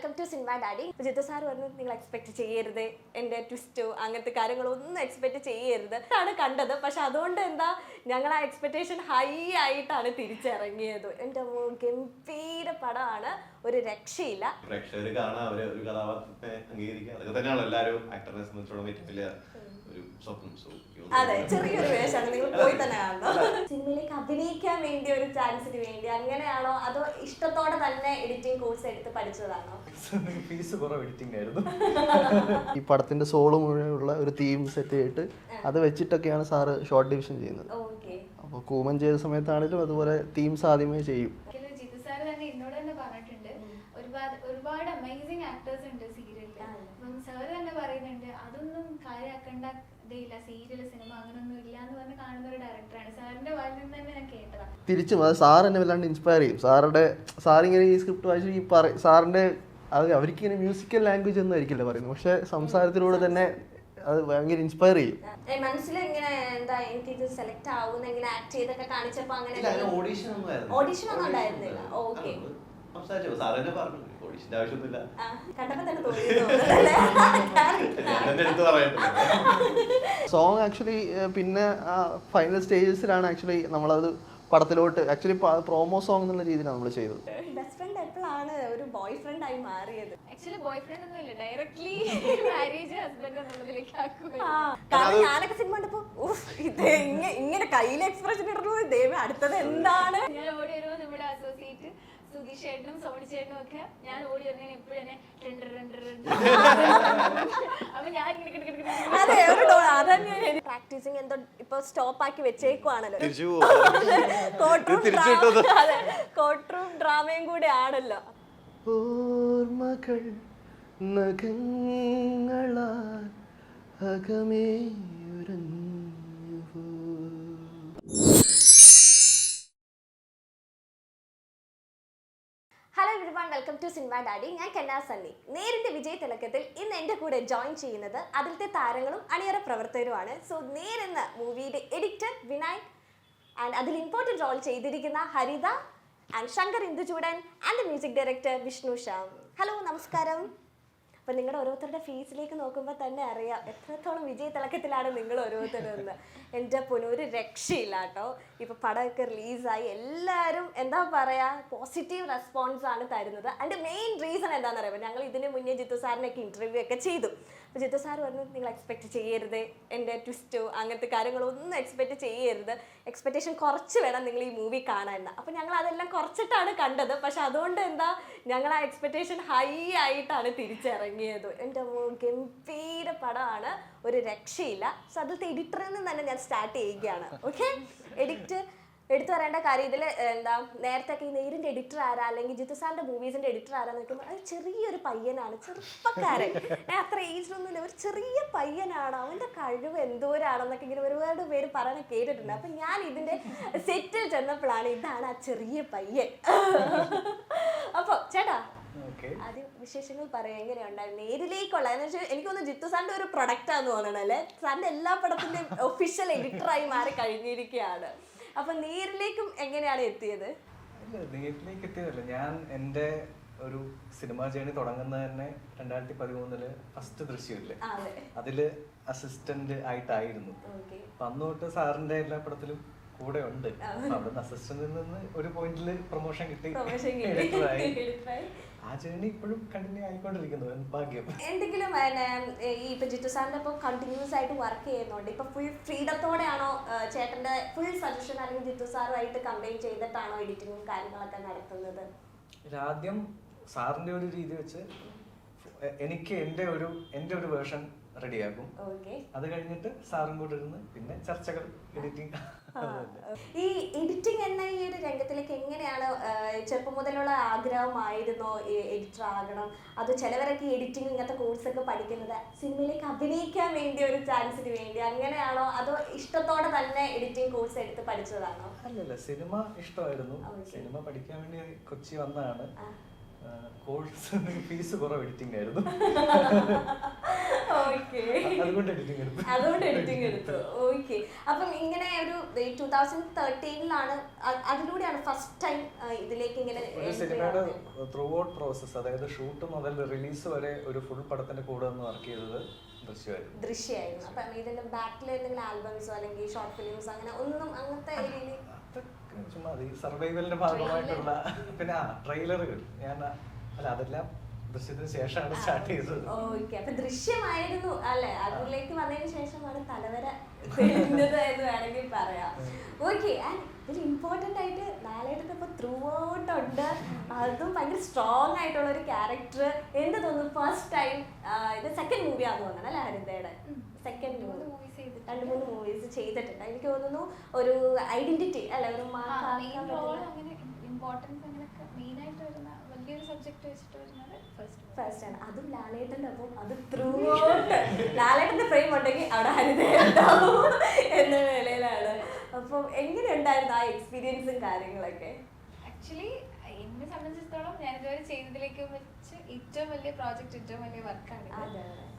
Welcome to cinema daddy. Jeethu sir പറഞ്ഞു നിങ്ങൾ expect ചെയ്യരുത്, എൻ്റെ ട്വിസ്റ്റോ അങ്ങനത്തെ കാര്യങ്ങളൊന്നും എക്സ്പെക്ട് ചെയ്യരുത് ആണ് കണ്ടത്. പക്ഷെ അതുകൊണ്ട് എന്താ ഞങ്ങൾ ആ എക്സ്പെക്ടേഷൻ ഹൈ ആയിട്ടാണ് തിരിച്ചിറങ്ങിയത്. എൻ്റെ ഗംഭീര പടമാണ്, ഒരു രക്ഷയില്ല. പ്രേക്ഷകർ കാണാൻ അവരെ ഒരു കഥാപാത്രത്തെ അംഗീകരിക്കുക, അതൊക്കെ തന്നെയാണ് എല്ലാവരും ആക്ടറിനെ സംബന്ധിച്ചോളം ഏറ്റവും വലിയ ഒരു സ്വപ്നം. അതെ, ചെറിയൊരു വേഷമാണ്, നിങ്ങൾ പോയി തന്നെ കാണണം. സിനിമയിലേക്ക് അഭിനയിക്കാൻ വേണ്ടി ഒരു ചാൻസിന് വേണ്ടി അങ്ങനെയാണോ അതോ ഇഷ്ടത്തോടെ തന്നെ എഡിറ്റിംഗ് കോഴ്സ് എടുത്ത് പഠിച്ചതാണോ? ഫീസ് കുറവ് എഡിറ്റിംഗ് ആയിരുന്നു. ഈ പടത്തിന്റെ സോള് മുഴുവനുള്ള ഒരു തീം സെറ്റ് ചെയ്തിട്ട് അത് വെച്ചിട്ടൊക്കെയാണ് സാറ് ഷോർട്ട് ഡിവിഷൻ ചെയ്യുന്നത്. അപ്പോൾ കൂമൻ ചെയ്ത സമയത്താണെങ്കിലും അതുപോലെ തീംസ് ആദ്യമേ ചെയ്യും. ജിത്തു സാർ തന്നെ എന്നോട് തന്നെ പറഞ്ഞിട്ടുണ്ട്, ഒരുപാട് അമേസിംഗ് ആക്ടേഴ്സ് ഉണ്ട് സീരിയലിൽ. അപ്പം സാർ തന്നെ പറയുന്നുണ്ട് അതൊന്നും കാര്യമാക്കേണ്ട ഇതേയില്ല, സീരിയൽ സിനിമ അങ്ങനൊന്നും ഇല്ല എന്ന് പറഞ്ഞ് കാണുന്ന ഒരു ഡയറക്ടറാണ്. സാറിന്റെ വായിൽ നിന്ന് തന്നെ ഞാൻ കേട്ടതാണ്. തിരിച്ചും അത് സാർ എന്നെ വല്ലാണ്ട് ഇൻസ്പയർ ചെയ്യും. സാറിങ്ങനെ ഈ സ്ക്രിപ്റ്റ് വായിച്ച് ഈ സാറിന്റെ അവർക്കിങ്ങനെ മ്യൂസിക്കൽ ലാംഗ്വേജ് ഒന്നും ആയിരിക്കില്ല പറയുന്നത്, പക്ഷെ സംസാരത്തിലൂടെ തന്നെ അത് ഭയങ്കര ഇൻസ്പയർ ചെയ്യും. മനസ്സിൽ എങ്ങനെ എന്താ എനിക്ക് ഇത് സെലക്ട് ആവുന്ന എങ്ങനെ ആക്ട് ചെയ്തൊക്കെ കാണിച്ചപ്പോ അങ്ങനെ ഓഡീഷൻ ഒന്നും ഉണ്ടായിരുന്നില്ല. ഓക്കെ, സോങ് ആക്ച്വലി പിന്നെ ഫൈനൽ സ്റ്റേജസിലാണ് ആക്ച്വലി നമ്മളത് പടത്തിലോട്ട് ആക്ച്വലി പ്രോമോ സോങ് എന്നുള്ള രീതിയിലാണ് നമ്മൾ ചെയ്തത്. ബെസ്റ്റ് ഫ്രണ്ട് എപ്പോഴാണ് ഒരു ബോയ് ഫ്രണ്ട് ആയി മാറിയത്? ആക്ച്വലി ബോയ് ഫ്രണ്ട് ഒന്നും ഇല്ല, ഡയറക്ട്ലി മാരേജ് ഹസ്ബൻഡ് എന്നുള്ളതിലേക്ക് ആക്കുക. കാരണം ഞാനൊക്കെ സിനിമ കണ്ടപ്പോ ഇത് ഇങ്ങനെ കയ്യിലെ എക്സ്പ്രഷൻ ഇടുന്നു, ദൈവം അടുത്തത് എന്താണ്? ഞാൻ ഓടി വരുമ്പോൾ നമ്മുടെ അസോസിയേറ്റ് സുധീഷ് ചേട്ടനും സോണി ചേട്ടനും ഒക്കെ ഞാൻ ഓടി വരുന്നതിന് എപ്പോഴും തന്നെ അപ്പൊ ഞാൻ പ്രാക്ടീസിങ് എന്തോ ഇപ്പൊ സ്റ്റോപ്പ് ആക്കി വെച്ചേക്കുവാണല്ലോ, കോർട്ട് റൂം ഡ്രാമയും കൂടെ ആണല്ലോ. ഓർമ്മകൾ നഖങ്ങളാൽ അകമേ ഉറഞ്ഞുവോ. Hello everyone, welcome to cinema daddy. ഞാൻ കെന്നാ സണ്ണി. നേരിന്റെ വിജയ തിലക്കത്തിൽ ഇന്ന് എൻ്റെ കൂടെ ജോയിൻ ചെയ്യുന്നത് അതിലത്തെ താരങ്ങളും അണിയറ പ്രവർത്തകരുമാണ്. സോ നേരെന്ന് മൂവിയുടെ എഡിറ്റർ വിനായക് ആൻഡ് അതിൽ ഇമ്പോർട്ടൻറ്റ് റോൾ ചെയ്തിരിക്കുന്ന Haritha and Shankar Induchoodan and music director Vishnu Shyam. Hello, നമസ്കാരം. അപ്പം നിങ്ങളുടെ ഓരോരുത്തരുടെ ഫേസിലേക്ക് നോക്കുമ്പോൾ തന്നെ അറിയാം എത്രത്തോളം വിജയ തിളക്കത്തിലാണ് നിങ്ങൾ ഓരോരുത്തരെന്ന്. എൻ്റെ പൊന്നു, ഒരു രക്ഷയില്ല കേട്ടോ. ഇപ്പോൾ പടമൊക്കെ റിലീസായി, എല്ലാവരും എന്താ പറയുക പോസിറ്റീവ് റെസ്പോൺസാണ് തരുന്നത്. അതിൻ്റെ മെയിൻ റീസൺ എന്താണെന്ന് അറിയാമോ? ഞങ്ങൾ ഇതിന് മുന്നേ ജിത്തു സാറിനൊക്കെ ഇൻ്റർവ്യൂ ഒക്കെ ചെയ്തു. അപ്പോൾ ജിത്തു സാർ പറഞ്ഞു നിങ്ങൾ എക്സ്പെക്ട് ചെയ്യരുത്, എൻ്റെ ട്വിസ്റ്റോ അങ്ങനത്തെ കാര്യങ്ങളൊന്നും എക്സ്പെക്ട് ചെയ്യരുത്, എക്സ്പെക്റ്റേഷൻ കുറച്ച് വേണം നിങ്ങൾ ഈ മൂവി കാണാൻ. അപ്പോൾ ഞങ്ങൾ അതെല്ലാം കുറച്ചിട്ടാണ് കണ്ടത്. പക്ഷെ അതുകൊണ്ട് എന്താ ഞങ്ങൾ ആ എക്സ്പെക്റ്റേഷൻ ഹൈ ആയിട്ടാണ് തിരിച്ചിറങ്ങിയത്. എൻ്റെ ഗംഭീര പടമാണ്, ഒരു രക്ഷയില്ല. സോ അതിലത്തെ എഡിറ്ററിൽ നിന്ന് തന്നെ ഞാൻ സ്റ്റാർട്ട് ചെയ്യുകയാണ്. ഓക്കെ, എടുത്തു പറയേണ്ട കാര്യം ഇതിൽ എന്താ നേരത്തെ ഒക്കെ ഈ നേരിൻ്റെ എഡിറ്റർ ആരാ അല്ലെങ്കിൽ ജിത്തു സാറിൻ്റെ മൂവീസിൻ്റെ എഡിറ്റർ ആരാന്ന് നോക്കുമ്പോൾ അത് ചെറിയൊരു പയ്യനാണ്, ചെറുപ്പക്കാരൻ, അത്ര ഏജിലൊന്നുമില്ല, ഒരു ചെറിയ പയ്യനാണ്, അവൻ്റെ കഴിവ് എന്തോരാണെന്നൊക്കെ ഇങ്ങനെ ഒരുപാട് പേര് പറയണ കേട്ടിട്ടുണ്ട്. അപ്പം ഞാൻ ഇതിൻ്റെ സെറ്റിൽ ചെന്നപ്പോഴാണ് ഇതാണ് ആ ചെറിയ പയ്യൻ. അപ്പോൾ ചേട്ടാ ആദ്യം വിശേഷങ്ങൾ പറയാം, എങ്ങനെയുണ്ടായിരുന്നു നേരിലേക്കുള്ള എന്ന് വെച്ചാൽ എനിക്ക് തോന്നുന്നു ജിത്തു സാറിൻ്റെ ഒരു പ്രൊഡക്റ്റാന്ന് തോന്നണല്ലേ, സാറിൻ്റെ എല്ലാ പടത്തിൻ്റെയും ഒഫീഷ്യൽ എഡിറ്ററായി മാറി കഴിഞ്ഞിരിക്കുകയാണ്. അപ്പൊ നേരിലേക്കും എങ്ങനെയാണ് എത്തിയത്? നേരിലേക്ക് എത്തിയതല്ല, ഞാൻ എൻ്റെ ഒരു സിനിമ ജേണി തുടങ്ങുന്നത് തന്നെ 2013 ഫസ്റ്റ് ദൃശ്യമില്ലേ, അതില് അസിസ്റ്റന്റ് ആയിട്ടായിരുന്നു. അപ്പൊ അന്ന് തൊട്ട് സാറിന്റെ എല്ലാ പടത്തിലും കൂടെ ഉണ്ട്. അവിടെ അസിസ്റ്റന്റിൽ നിന്ന് ഒരു പോയിന്റില് പ്രൊമോഷൻ കിട്ടി, ആ ജേണി ഇപ്പോഴും കണ്ടിന്യൂ ആയിക്കൊണ്ടിരിക്കുന്നു. ഭാഗ്യം. എന്തെങ്കിലും ഈ ഇപ്പൊ ജിത്തു സാറിന്റെ ഇപ്പൊ കണ്ടിന്യൂസ് ആയിട്ട് വർക്ക് ചെയ്യുന്നുണ്ട്, ഇപ്പൊ ഫുൾ ഫ്രീഡത്തോടെയാണോ ചേട്ടന്റെ ഫുൾ സജഷൻ അല്ലെങ്കിൽ ജിത്തു സാറുമായിട്ട് കമ്പൈൻ ചെയ്തിട്ടാണോ എഡിറ്റിങ്ങും കാര്യങ്ങളൊക്കെ നടത്തുന്നത്? ആദ്യം സാറിന്റെ ഒരു രീതി വെച്ച് എനിക്ക് എൻ്റെ ഒരു വേർഷൻ റെഡിയാക്കും. അത് കഴിഞ്ഞിട്ട് സാറും കൂടെ ഇരുന്ന് പിന്നെ ചർച്ചകൾ, എഡിറ്റിംഗ്. ഈ എഡിറ്റിംഗ് എന്ന ഈ ഒരു രംഗത്തിലേക്ക് എങ്ങനെയാണ് ചെറുപ്പം മുതലുള്ള ആഗ്രഹമായിരുന്നോ എഡിറ്റർ ആകണം? അത് ചിലവരൊക്കെ എഡിറ്റിംഗ് ഇങ്ങനത്തെ കോഴ്സൊക്കെ പഠിക്കുന്നത് സിനിമയിലേക്ക് അഭിനയിക്കാൻ വേണ്ടി ഒരു ചാൻസിന് വേണ്ടി അങ്ങനെയാണോ അതോ ഇഷ്ടത്തോടെ തന്നെ എഡിറ്റിംഗ് കോഴ്സ് എടുത്ത് പഠിച്ചതാണോ? അല്ലല്ല, സിനിമ ഇഷ്ടമായിരുന്നു. സിനിമ പഠിക്കാൻ വേണ്ടി കൊച്ചി വന്നതാണ്. കോഴ്സ് ഫീസ് കുറവ് എഡിറ്റിംഗ് ആയിരുന്നു. ഓക്കെ, അതുകൊണ്ട് എഡിറ്റിംഗ് എടുത്തു. അതുകൊണ്ട് എഡിറ്റിംഗ് എടുത്തു. ഓക്കെ, അപ്പം ഇങ്ങനെ ഒരു 2013 അതിലൂടെയാണ് ഫസ്റ്റ് ടൈം ഇതിലേക്ക് ഇങ്ങനെ ഒരു സിനിമയുടെ ത്രൂ ഔട്ട് പ്രോസസ്, അതായത് ഷൂട്ട് മുതൽ റിലീസ് വരെ ഒരു ഫുൾ പടത്തിന്റെ കൂടെ ഒന്ന് വർക്ക് ചെയ്തത് ദൃശ്യമായിരുന്നു. അപ്പം ഇതിന്റെ ബാക്കിൽ എന്തെങ്കിലും ആൽബംസോ അല്ലെങ്കിൽ ഷോർട്ട് ഫിലിംസ് അങ്ങനെ ഒന്നും അങ്ങനത്തെ രീതിയിൽ ചുമ്മാ ഈ സർവൈവലിന്റെ ഭാഗമായിട്ടുള്ള പിന്നെ ട്രെയിലറുകൾ അതെല്ലാം ദൃശ്യത്തിന് ശേഷമാണ് സ്റ്റാർട്ട് ചെയ്തത്. ഓക്കെ, അപ്പൊ ദൃശ്യമായിരുന്നു അല്ലെ, അതിലേക്ക് വന്നതിന് ശേഷമാണ് തലവര തെളിഞ്ഞത് എന്ന് വേണമെങ്കിൽ പറയാം. ഓക്കെ, ആൻഡ് ഒരു ഇമ്പോർട്ടൻ്റ് ആയിട്ട് ലാലേട്ടൻ ഇപ്പൊ ത്രൂ ഔട്ട് ഉണ്ട്, അതും ഭയങ്കര സ്ട്രോങ് ആയിട്ടുള്ള ഒരു ക്യാരക്ടർ. എന്ത് തോന്നുന്നു ഫസ്റ്റ് ടൈം ഇത് സെക്കൻഡ് മൂവിയാന്ന് തോന്നണം അല്ലെ ഹരിതയുടെ? സെക്കൻഡ് 2-3 മൂവീസ് ചെയ്തിട്ടുണ്ട്. എനിക്ക് തോന്നുന്നു ഒരു ഐഡന്റിറ്റി അല്ലെ, ഒരു ഇമ്പോർട്ടൻസ് അങ്ങനെയൊക്കെ മെയിൻ ആയിട്ട് വരുന്ന വലിയൊരു സബ്ജക്ട് വെച്ചിട്ട് വരുന്നത് ഫസ്റ്റ് ആണ്. അതും ലാലേട്ടൻ്റെ ഒപ്പം അത് ത്രൂ ഔട്ട് ലാലേട്ടൻ്റെ ഫ്രെയിം ഉണ്ടെങ്കിൽ അവിടെ ഹരിതയുണ്ടാവും എന്ന നിലയിലാണ്. അപ്പം എങ്ങനെയുണ്ടായിരുന്നു ആ എക്സ്പീരിയൻസും കാര്യങ്ങളൊക്കെ? ആക്ച്വലി എന്നെ സംബന്ധിച്ചിടത്തോളം ഞാൻ ഇതുവരെ ചെയ്തതിലേക്ക് വെച്ച് ഏറ്റവും വലിയ പ്രോജക്റ്റ്, ഏറ്റവും വലിയ വർക്കാണ്.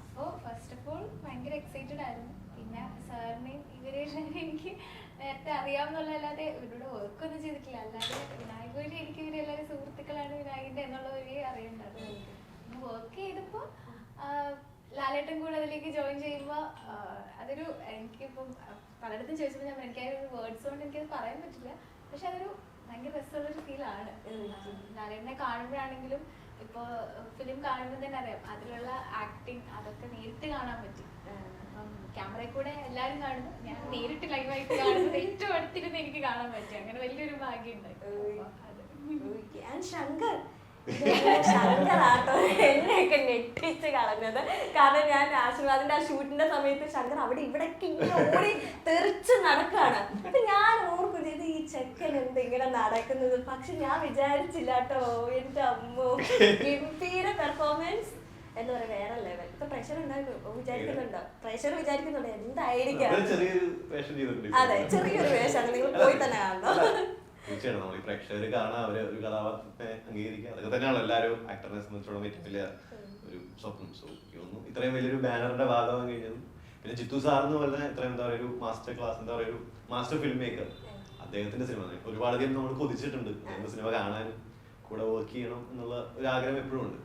അപ്പോൾ ഫസ്റ്റ് ഓഫ് ഓൾ ഭയങ്കര എക്സൈറ്റഡ് ആയിരുന്നു. പിന്നെ സാറിനെയും ഇവരെല്ലാം എനിക്ക് നേരത്തെ അറിയാമെന്നുള്ളതല്ലാതെ ഇവരോട് വർക്കൊന്നും ചെയ്തിട്ടില്ല. അല്ലാതെ വിനായക് വഴി എനിക്ക് ഇവരെല്ലാവരും സുഹൃത്തുക്കളാണ് വിനായകൻ്റെ എന്നുള്ള വഴിയെ അറിയേണ്ടത്. വർക്ക് ചെയ്തപ്പോൾ ലാലേട്ടൻ കൂടെ അതിലേക്ക് ജോയിൻ ചെയ്യുമ്പോൾ അതൊരു എനിക്കിപ്പം പലയിടത്തും ചോദിച്ചപ്പോൾ ഞാൻ എനിക്കൊരു വേർഡ്സ് കൊണ്ട് എനിക്കത് പറയാൻ പറ്റില്ല. പക്ഷെ അതൊരു ഭയങ്കര രസമുള്ളൊരു ഫീലാണ്. ലാലേട്ടനെ കാണുമ്പോഴാണെങ്കിലും ഇപ്പോൾ ഫിലിം കാണുമ്പോൾ തന്നെ അറിയാം അതിലുള്ള ആക്ടിങ് അതൊക്കെ നേരിട്ട് കാണാൻ പറ്റും. ക്യാമറയിൽ കൂടെ എല്ലാവരും കാണുന്നു, ഞാൻ നേരിട്ട് ലൈവായിട്ട് കാണുന്നത് ഏറ്റവും അടുത്തിരുന്ന് എനിക്ക് കാണാൻ പറ്റും. അങ്ങനെ വലിയൊരു ഭാഗ്യം ഉണ്ടായി. ശങ്കറാട്ടോ എന്നെയൊക്കെ ഞെട്ടിച്ച് കളഞ്ഞത്. കാരണം ഞാൻ ആശീർവാദിന്റെ ആ ഷൂട്ടിന്റെ സമയത്ത് ശങ്കർ അവിടെ ഇവിടേക്ക് ഇങ്ങനെ ഓടി തെറിച്ച് നടക്കാണ്. അപ്പൊ ഞാൻ ഓർക്കും ചെയ്ത് ഈ ചെക്കൻ എന്ത് ഇങ്ങനെ നടക്കുന്നത്. പക്ഷെ ഞാൻ വിചാരിച്ചില്ല കേട്ടോ, എന്റെ അമ്മോ ഗംഭീര പെർഫോമൻസ് എന്ന് പറയാം, വേറെ ലെവൽ. ഇപ്പൊ പ്രഷർ ഉണ്ടായിരുന്നു വിചാരിക്കുന്നുണ്ടോ? പ്രഷർ വിചാരിക്കുന്നുണ്ടോ എന്തായിരിക്കാം? അതെ, ചെറിയൊരു വേഷമാണ്, നിങ്ങൾ പോയി തന്നെ കാണണം. തീർച്ചയായിട്ടും നമ്മൾ ഈ പ്രേക്ഷകർ കാണാൻ അവര് ഒരു കഥാപാത്രത്തെ അംഗീകരിക്കുക, അതൊക്കെ തന്നെയാണ് എല്ലാവരും ആക്ടറിനെ സംബന്ധിച്ചോളം ഏറ്റവും വലിയ ഒരു സ്വപ്നം. സോ ഒന്നും ഇത്രയും വലിയൊരു ബാനറിന്റെ ഭാഗമാകാൻ കഴിഞ്ഞതും പിന്നെ ജിത്തു സാറിന് പോലെ ഇത്രയും എന്താ പറയുക ഒരു മാസ്റ്റർ ക്ലാസ്, എന്താ പറയുക ഒരു മാസ്റ്റർ ഫിലിം മേക്കർ. അദ്ദേഹത്തിന്റെ സിനിമ ഒരുപാടധികം നമ്മൾ കൊതിച്ചിട്ടുണ്ട്. അദ്ദേഹത്തിന്റെ സിനിമ കാണാനും കൂടെ വർക്ക് ചെയ്യണം എന്നുള്ള ഒരു ആഗ്രഹം എപ്പോഴും ഉണ്ട്.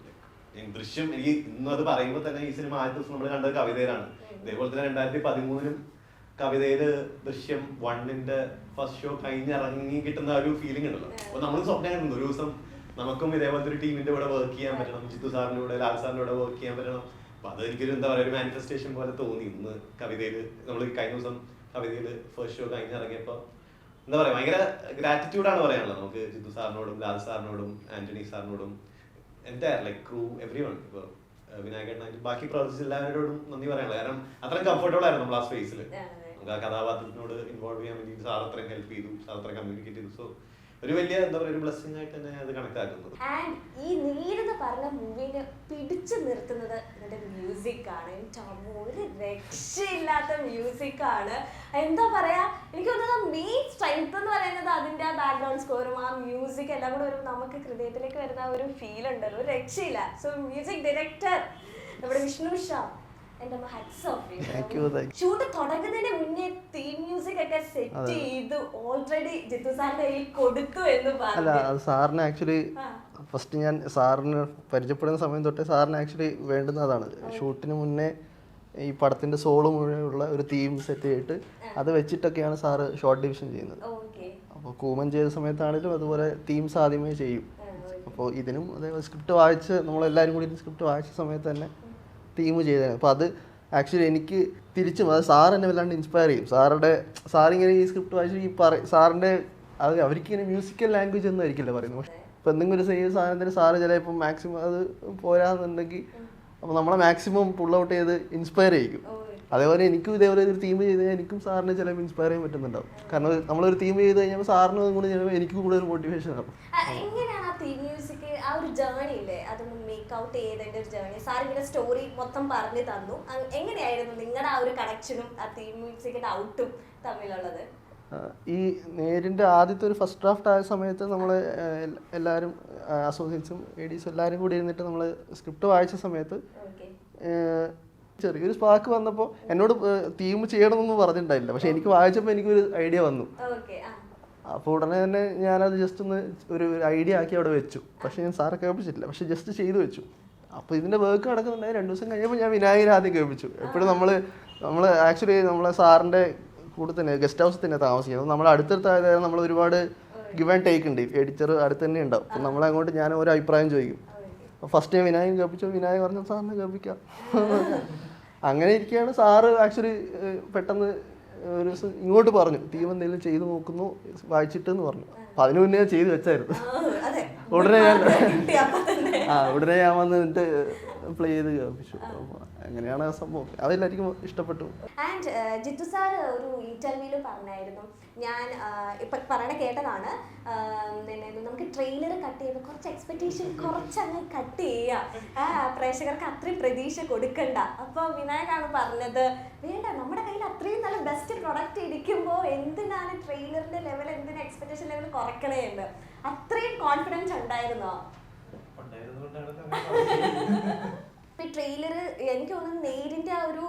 ദൃശ്യം എനിക്ക് ഇന്നും അത് പറയുമ്പോൾ തന്നെ ഈ സിനിമ ആദ്യ ദിവസം നമ്മൾ കണ്ടത് കവിതയിലാണ്. ഇതേപോലെ തന്നെ 2013 കവിതയില് ദൃശ്യം 1 ഫസ്റ്റ് ഷോ കഴിഞ്ഞിറങ്ങി കിട്ടുന്ന ഒരു ഫീലിംഗ് ഉണ്ടല്ലോ. അപ്പൊ നമ്മൾ സ്വപ്നം കണ്ടു ഒരു ദിവസം നമുക്കും ഇതേപോലത്തെ ഒരു ടീമിന്റെ കൂടെ വർക്ക് ചെയ്യാൻ പറ്റണം, ജിത്തു സാറിന്റെ കൂടെ ലാൽ സാറിന്റെ കൂടെ വർക്ക് ചെയ്യാൻ പറ്റണം. അപ്പൊ അത് എനിക്കൊരു എന്താ പറയുക ഒരു മാനിഫെസ്റ്റേഷൻ പോലെ തോന്നി. ഇന്ന് കവിതയില് നമ്മൾ കഴിഞ്ഞ ദിവസം കവിതയില് ഫസ്റ്റ് ഷോ കഴിഞ്ഞിറങ്ങിയപ്പോ എന്താ പറയാ ഭയങ്കര ഗ്രാറ്റിറ്റ്യൂഡാണ് പറയാനുള്ളത് നമുക്ക് ജിത്തു സാറിനോടും ലാൽ സാറിനോടും ആന്റണി സാറിനോടും എന്റെ ലൈക് ക്രൂ എവ്രി വൺ. ഇപ്പൊ വിനായകനായിട്ട് ബാക്കി പ്രവർത്തിച്ച എല്ലാവരോടും നന്ദി പറയാനുള്ളത്. കാരണം അത്രയും കംഫർട്ടബിൾ ആയിരുന്നു നമ്മൾ ആ സ്പേസിൽ. നമുക്ക് ആ കഥാപാത്രത്തിനോട് ഇൻവോൾവ് ചെയ്യാൻ വേണ്ടി സാർ അത്രയും ഹെൽപ്പ് ചെയ്തു, സാർ അത്രയും കമ്മ്യൂണിക്കേറ്റ് ചെയ്തു. സോ ഒരു വലിയ എന്താ പറയുക ഒരു ബ്ലെസ്സിംഗ് ആയിട്ട് തന്നെ അത് കണക്കാക്കുന്നത്. ആൻഡ് ഈ നീരെന്ന് പറഞ്ഞ മൂവിനെ പിടിച്ചു നിർത്തുന്നത് ഇതിന്റെ മ്യൂസിക് ആണ്. ഒരു രക്ഷയില്ലാത്ത മ്യൂസിക് ആണ്. എന്താ പറയാ, എനിക്ക് തോന്നുന്നത് മെയിൻ സ്ട്രെങ്ത് എന്ന് പറയുന്നത് അതിന്റെ ബാക്ക്ഗ്രൗണ്ട് സ്കോറും ആ മ്യൂസിക് എല്ലാം കൂടെ ഒരു നമുക്ക് ഹൃദയത്തിലേക്ക് വരുന്ന ഒരു ഫീൽ ഉണ്ടല്ലോ, ഒരു രക്ഷയില്ല. സോ മ്യൂസിക് ഡയറക്ടർ നമ്മുടെ വിഷ്ണു ഷാ, ഷൂട്ട് തുടങ്ങുന്നതിന് മുന്നേ തീം മ്യൂസിക് ഒക്കെ സെറ്റ് ചെയ്ത് ഓൾറെഡി ജിത്തു സാറിന്റെ കയ്യിൽ കൊടുത്തു എന്ന് പറഞ്ഞു. അല്ല, അത് സാറിന് ആക്ച്വലി ഫസ്റ്റ് ഞാൻ സാറിന് പരിചയപ്പെടുന്ന സമയം തൊട്ടേ സാറിന് ആക്ച്വലി വേണ്ടുന്നതാണ്. ഷൂട്ടിന് മുന്നേ ഈ പടത്തിന്റെ സോള് മുഴുവനുള്ള ഒരു തീം സെറ്റ് ചെയ്തിട്ട് അത് വെച്ചിട്ടൊക്കെയാണ് സാറ് ഷോർട്ട് ഡിവിഷൻ ചെയ്യുന്നത്. അപ്പോൾ കൂമൻ ചെയ്ത സമയത്താണെങ്കിലും അതുപോലെ തീംസ് ആദ്യമേ ചെയ്യും. അപ്പോൾ ഇതിനും അതേപോലെ സ്ക്രിപ്റ്റ് വായിച്ച് നമ്മളെല്ലാവരും കൂടി സ്ക്രിപ്റ്റ് വായിച്ച സമയത്ത് തന്നെ തീം ചെയ്തത്. അപ്പോൾ അത് ആക്ച്വലി എനിക്ക് തിരിച്ചും അത് സാർ എന്നെ വല്ലാണ്ട് ഇൻസ്പയർ ചെയ്യും. സാറിങ്ങനെ ഈ സ്ക്രിപ്റ്റ് വായിച്ച് ഈ സാറിൻ്റെ അത് അവർക്കിങ്ങനെ മ്യൂസിക്കൽ ലാംഗ്വേജ് ഒന്നും ആയിരിക്കില്ല പറയുന്നത്. പക്ഷേ ഇപ്പോൾ എന്തെങ്കിലും ഒരു സെയിം സാധനത്തിന് സാറ് ചിലപ്പോൾ മാക്സിമം അത് പോരാന്നുണ്ടെങ്കിൽ അപ്പോൾ നമ്മളെ മാക്സിമം പുൾ ഔട്ട് ചെയ്ത് ഇൻസ്പയർ ചെയ്യും. അതേപോലെ എനിക്കും ഇതേപോലെ ഒരു തീം ചെയ്ത് കഴിഞ്ഞാൽ എനിക്കും സാറിനെ ചിലപ്പോൾ ഇൻസ്പയർ ചെയ്യാൻ പറ്റുന്നുണ്ടാവും. കാരണം നമ്മളൊരു തീം ചെയ്ത് കഴിഞ്ഞാൽ സാറിനും കൂടി ചിലപ്പോൾ എനിക്ക് കൂടുതൽ മോട്ടിവേഷൻ ആവും. എങ്ങനെയാണ് ആ തീം മ്യൂസിക് ആ ഒരു ജേർണി ഇല്ലേ, അതൊന്ന് മേക്ക് ഔട്ട് ചെയ്തതിന്റെ ഒരു ജേർണി? സാർ ഇങ്ങനെ സ്റ്റോറി മൊത്തം പറഞ്ഞു തന്നു. എങ്ങനെയായിരുന്നു നിങ്ങളുടെ ആ ഒരു കണക്ഷനും ആ തീം മ്യൂസിക്കിന്റെ ഔട്ടും തമ്മിലുള്ളത്? ഈ നേരിൻ്റെ ആദ്യത്തെ ഒരു ഫസ്റ്റ് ഡ്രാഫ്റ്റ് ആയ സമയത്ത് നമ്മൾ എല്ലാവരും അസോസിയേറ്റ്സും എഡീസും എല്ലാവരും കൂടി ഇരുന്നിട്ട് നമ്മൾ സ്ക്രിപ്റ്റ് വായിച്ച സമയത്ത് ചെറിയൊരു സ്പാർക്ക് വന്നപ്പോൾ എന്നോട് തീം ചെയ്യണമെന്നൊന്നും പറഞ്ഞിട്ടുണ്ടായില്ല, പക്ഷെ എനിക്ക് വായിച്ചപ്പോൾ എനിക്കൊരു ഐഡിയ വന്നു. അപ്പോൾ ഉടനെ തന്നെ ഞാനത് ജസ്റ്റ് ഒന്ന് ഒരു ഐഡിയ ആക്കി അവിടെ വെച്ചു. പക്ഷേ ഞാൻ സാറെ കേൾപ്പിച്ചിട്ടില്ല, പക്ഷെ ജസ്റ്റ് ചെയ്തു വെച്ചു. അപ്പോൾ ഇതിൻ്റെ വർക്ക് നടക്കുന്നുണ്ടായി. 2 ദിവസം കഴിഞ്ഞപ്പോൾ ഞാൻ വിനായകനെ ആദ്യം കേൾപ്പിച്ചു. എപ്പോഴും നമ്മൾ ആക്ച്വലി നമ്മളെ സാറിൻ്റെ കൂടെ തന്നെ ഗസ്റ്റ് ഹൗസിൽ തന്നെ താമസിക്കുന്നത്. നമ്മൾ അടുത്തടുത്തായത് നമ്മൾ ഒരുപാട് ഗിവ് ആൻഡ് ടേക്ക് ഉണ്ട്. എഡിറ്റർ അടുത്ത് തന്നെ ഉണ്ടാവും. അപ്പം നമ്മളങ്ങോട്ട് ഞാൻ ഓരോ അഭിപ്രായം ചോദിക്കും. അപ്പോൾ ഫസ്റ്റ് ഞാൻ വിനായകൻ കേൾപ്പിച്ചു. വിനായകൻ പറഞ്ഞു സാറിനെ കേൾപ്പിക്കാം. അങ്ങനെ ഇരിക്കുകയാണ് സാറ് ആക്ച്വലി പെട്ടെന്ന് ഒരു ദിവസം ഇങ്ങോട്ട് പറഞ്ഞു തീം എന്തെങ്കിലും ചെയ്ത് നോക്കുന്നു വായിച്ചിട്ടെന്ന് പറഞ്ഞു. അപ്പം അതിന് മുന്നേ ചെയ്ത് വെച്ചായിരുന്നു. ഉടനെ ഞാൻ വന്നിട്ട് പ്ലേ ചെയ്ത് കേൾപ്പിച്ചു. അങ്ങനെയാണ് ആ സംഭവം. അതെല്ലാവർക്കും ഇഷ്ടപ്പെട്ടു. ആൻഡ് ജിത്തു സാർ ഒരു ഇന്റർവ്യൂവിൽ പറഞ്ഞായിരുന്നു, ഞാൻ ഇപ്പം പറയണ കേട്ടതാണ്, നമുക്ക് ട്രെയിലർ കട്ട് ചെയ്യുമ്പോൾ കുറച്ച് എക്സ്പെക്ടേഷൻ കുറച്ചങ്ങ് കട്ട് ചെയ്യുക, പ്രേക്ഷകർക്ക് അത്രയും പ്രതീക്ഷ കൊടുക്കണ്ട. അപ്പോൾ വിനായകാണ് പറഞ്ഞത്, വേണ്ട, നമ്മുടെ കയ്യിൽ അത്രയും നല്ല ബെസ്റ്റ് പ്രൊഡക്റ്റ് ഇരിക്കുമ്പോൾ എന്തിനാണ് ട്രെയിലറിന്റെ ലെവൽ, എന്തിനാ എക്സ്പെക്ടേഷൻ ലെവൽ കുറക്കണേ എന്ന്. അത്രയും കോൺഫിഡൻസ് ഉണ്ടായിരുന്നോ? ഈ ട്രെയിലർ എനിക്ക് തോന്നുന്നു നേരിന്റെ ആ ഒരു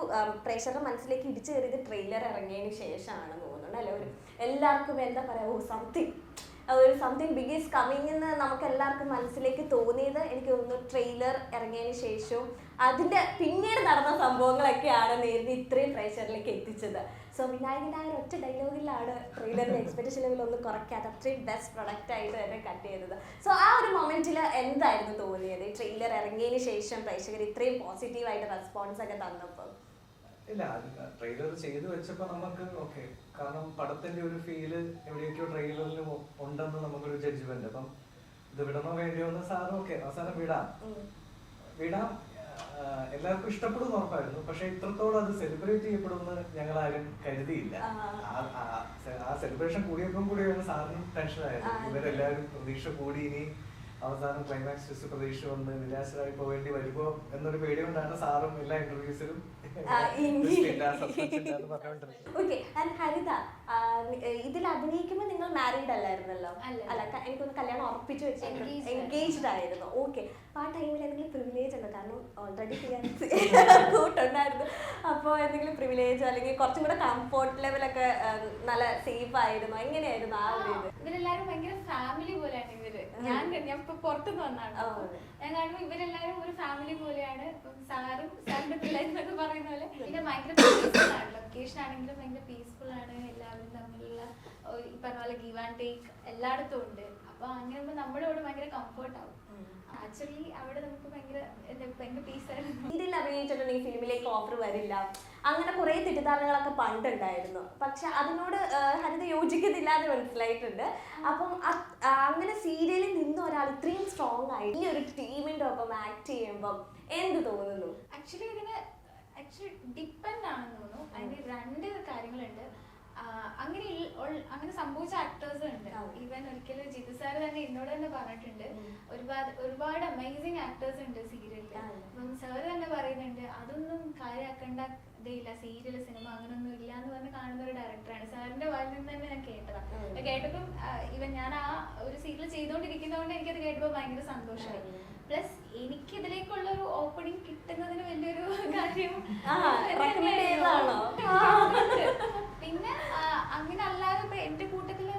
പ്രേക്ഷകരുടെ മനസ്സിലേക്ക് ഇടിച്ചു കയറിയത് ട്രെയിലർ ഇറങ്ങിയതിന് ശേഷമാണ് തോന്നുന്നുണ്ട് അല്ലെ. ഒരു എല്ലാവർക്കും എന്താ പറയാ, സംതിങ് ബിഗ് ഈസ് കമ്മിങ് എന്ന് നമുക്ക് എല്ലാവർക്കും മനസ്സിലേക്ക് തോന്നിയത് എനിക്ക് തോന്നുന്നു ട്രെയിലർ ഇറങ്ങിയതിന് ശേഷവും അതിന്റെ പിന്നീട് നടന്ന സംഭവങ്ങളൊക്കെയാണ് നേരിട്ട് ഇത്രയും പ്രേക്ഷകരിലേക്ക് എത്തിച്ചത്. സോ വിനായകന്റെ ആ ഒറ്റ ഡയലോഗിലാണ് ട്രെയിലറിന്റെ എക്സ്പെക്ടേഷൻ ലെവൽ ഒന്നും കുറയ്ക്കാതെ അത്രയും ബെസ്റ്റ് പ്രൊഡക്റ്റ് ആയിട്ട് തന്നെ കട്ട് ചെയ്തത്. സോ ആ ഒരു മൊമെന്റിൽ എന്തായിരുന്നു തോന്നിയത് ട്രെയിലർ ഇറങ്ങിയതിന് ശേഷം പ്രേക്ഷകർ ഇത്രയും പോസിറ്റീവായിട്ട് റെസ്പോൺസ് ഒക്കെ തന്നപ്പോൾ? ഇല്ല, ട്രെയിലർ ചെയ്ത് വെച്ചപ്പോൾ നമുക്ക് ഓക്കെ, കാരണം പടത്തിന്റെ ഒരു ഫീല് എവിടെയൊക്കെയോ ട്രെയിലറിൽ ഉണ്ടെന്ന് നമുക്കൊരു ജഡ്ജ്മെന്റ്. അപ്പം ഇത് വിടണോ വേണ്ടിയോ എന്ന് സാറും ഓക്കെ അവസാനം വിടാം. എല്ലാവർക്കും ഇഷ്ടപ്പെടും ഉറപ്പായിരുന്നു. പക്ഷെ ഇത്രത്തോളം അത് സെലിബ്രേറ്റ് ചെയ്യപ്പെടുമെന്ന് ഞങ്ങൾ ആരും കരുതിയില്ല. ആ സെലിബ്രേഷൻ കൂടിയാണ് സാറിനും ടെൻഷനായത്. ഇവരെല്ലാവരും പ്രതീക്ഷ കൂടി, ഇനി അവസാനം ക്ലൈമാക്സ് പ്രതീക്ഷ വന്ന് നിരാശരായി പോവേണ്ടി വരുമോ എന്നൊരു പേടി കൊണ്ടാണ് സാറും എല്ലാ ഇന്റർവ്യൂസിലും ഹരിത ഇതിൽ അഭിനയിക്കുമ്പോൾ നിങ്ങൾ മാരീഡ് അല്ലായിരുന്നല്ലോ? അല്ല, എനിക്കൊന്ന് കല്യാണം ഉറപ്പിച്ചു വെച്ച് എൻഗേജ്ഡ് ആയിരുന്നു. ഓക്കെ, അപ്പൊ ആ ടൈമിൽ എന്തെങ്കിലും പ്രിവിലേജ് ഉണ്ടോ? കാരണം ഓൾറെഡി കൂട്ടുണ്ടായിരുന്നു. അപ്പോൾ എന്തെങ്കിലും പ്രിവിലേജ് അല്ലെങ്കിൽ കുറച്ചും കൂടെ കംഫോർട്ട് ലെവലൊക്കെ നല്ല സേഫ് ആയിരുന്നു? എങ്ങനെയായിരുന്നു ആ ഒരു ഇത്? ഇവരെല്ലാരും ഭയങ്കര ഫാമിലി പോലെയാണ് ഇവര്. ഞാൻ ഇപ്പൊ പുറത്തുനിന്ന് വന്നാണ്, ഞാൻ കാണുമ്പോൾ ഇവരെല്ലാരും ഒരു ഫാമിലി പോലെയാണ്. സാറും സാറിന്റെ പിള്ളേരെന്നൊക്കെ പറയുന്ന പോലെ. പിന്നെ ഭയങ്കര പീസ്ഫുൾ ആണ്, ലൊക്കേഷൻ ആണെങ്കിലും ഭയങ്കര പീസ്ഫുൾ ആണ്. എല്ലാവരും തമ്മിലുള്ള ഈ പറഞ്ഞ പോലെ ഗീവ് ആൻഡ് ടേക്ക് എല്ലായിടത്തും ഉണ്ട്. അപ്പൊ അങ്ങനെ നമ്മളോട് ഭയങ്കര കംഫർട്ട് ആവും. ആക്ച്വലി അവിടെ നമുക്ക് ഭയങ്കര പീസായിരുന്നു. ഇതിൽ അഭിനയിച്ചിട്ടുണ്ടെങ്കിൽ ഫിലിമിലേക്ക് ഓഫർ വരില്ല, അങ്ങനെ കുറെ തെറ്റിദ്ധാരണകളൊക്കെ പണ്ടുണ്ടായിരുന്നു. പക്ഷെ അതിനോട് ഹരിത യോജിക്കുന്നില്ല എന്ന് മനസ്സിലായിട്ടുണ്ട്. അപ്പം അങ്ങനെ സീരിയലിൽ നിന്ന് ഒരാൾ ഇത്രയും സ്ട്രോങ് ആയി ഈ ഒരു ടീമിന്റെ ഒപ്പം ആക്ട് ചെയ്യുമ്പോൾ എന്ത് തോന്നുന്നു? ആക്ച്വലി ഡിപ്പെൻഡ് ആണെന്ന് തോന്നുന്നു. അതിന് 2 കാര്യങ്ങളുണ്ട്. അങ്ങനെ സംഭവിച്ച ആക്ടേഴ്സ് ഉണ്ട്. ഈവൻ ഒരിക്കലും ജിത്തു സാറ് തന്നെ എന്നോട് തന്നെ പറഞ്ഞിട്ടുണ്ട്, ഒരുപാട് അമേസിങ് ആക്ടേഴ്സ് ഉണ്ട് സീരിയലിൽ. അപ്പം സാറ് തന്നെ പറയുന്നുണ്ട്, അതൊന്നും കാര്യമാക്കേണ്ട ഇതേയില്ല, സീരിയൽ സിനിമ അങ്ങനൊന്നും ഇല്ല എന്ന് പറഞ്ഞ് കാണുന്ന ഒരു ഡയറക്ടറാണ്. സാറിന്റെ വായിൽ നിന്ന് തന്നെ ഞാൻ കേട്ടതാണ്. കേട്ടപ്പം ഈവൻ ഞാൻ ആ ഒരു സീരിയൽ ചെയ്തുകൊണ്ടിരിക്കുന്നതുകൊണ്ട് എനിക്കത് കേട്ടപ്പോൾ ഭയങ്കര സന്തോഷമായി. പ്ലസ് എനിക്ക് ഇതിലേക്കുള്ള ഒരു ഓപ്പണിംഗ് കിട്ടുന്നതിന് വലിയൊരു കാര്യം പിന്നെ അങ്ങനെ അല്ലാതെ ഇപ്പൊ എന്റെ കൂട്ടത്തില്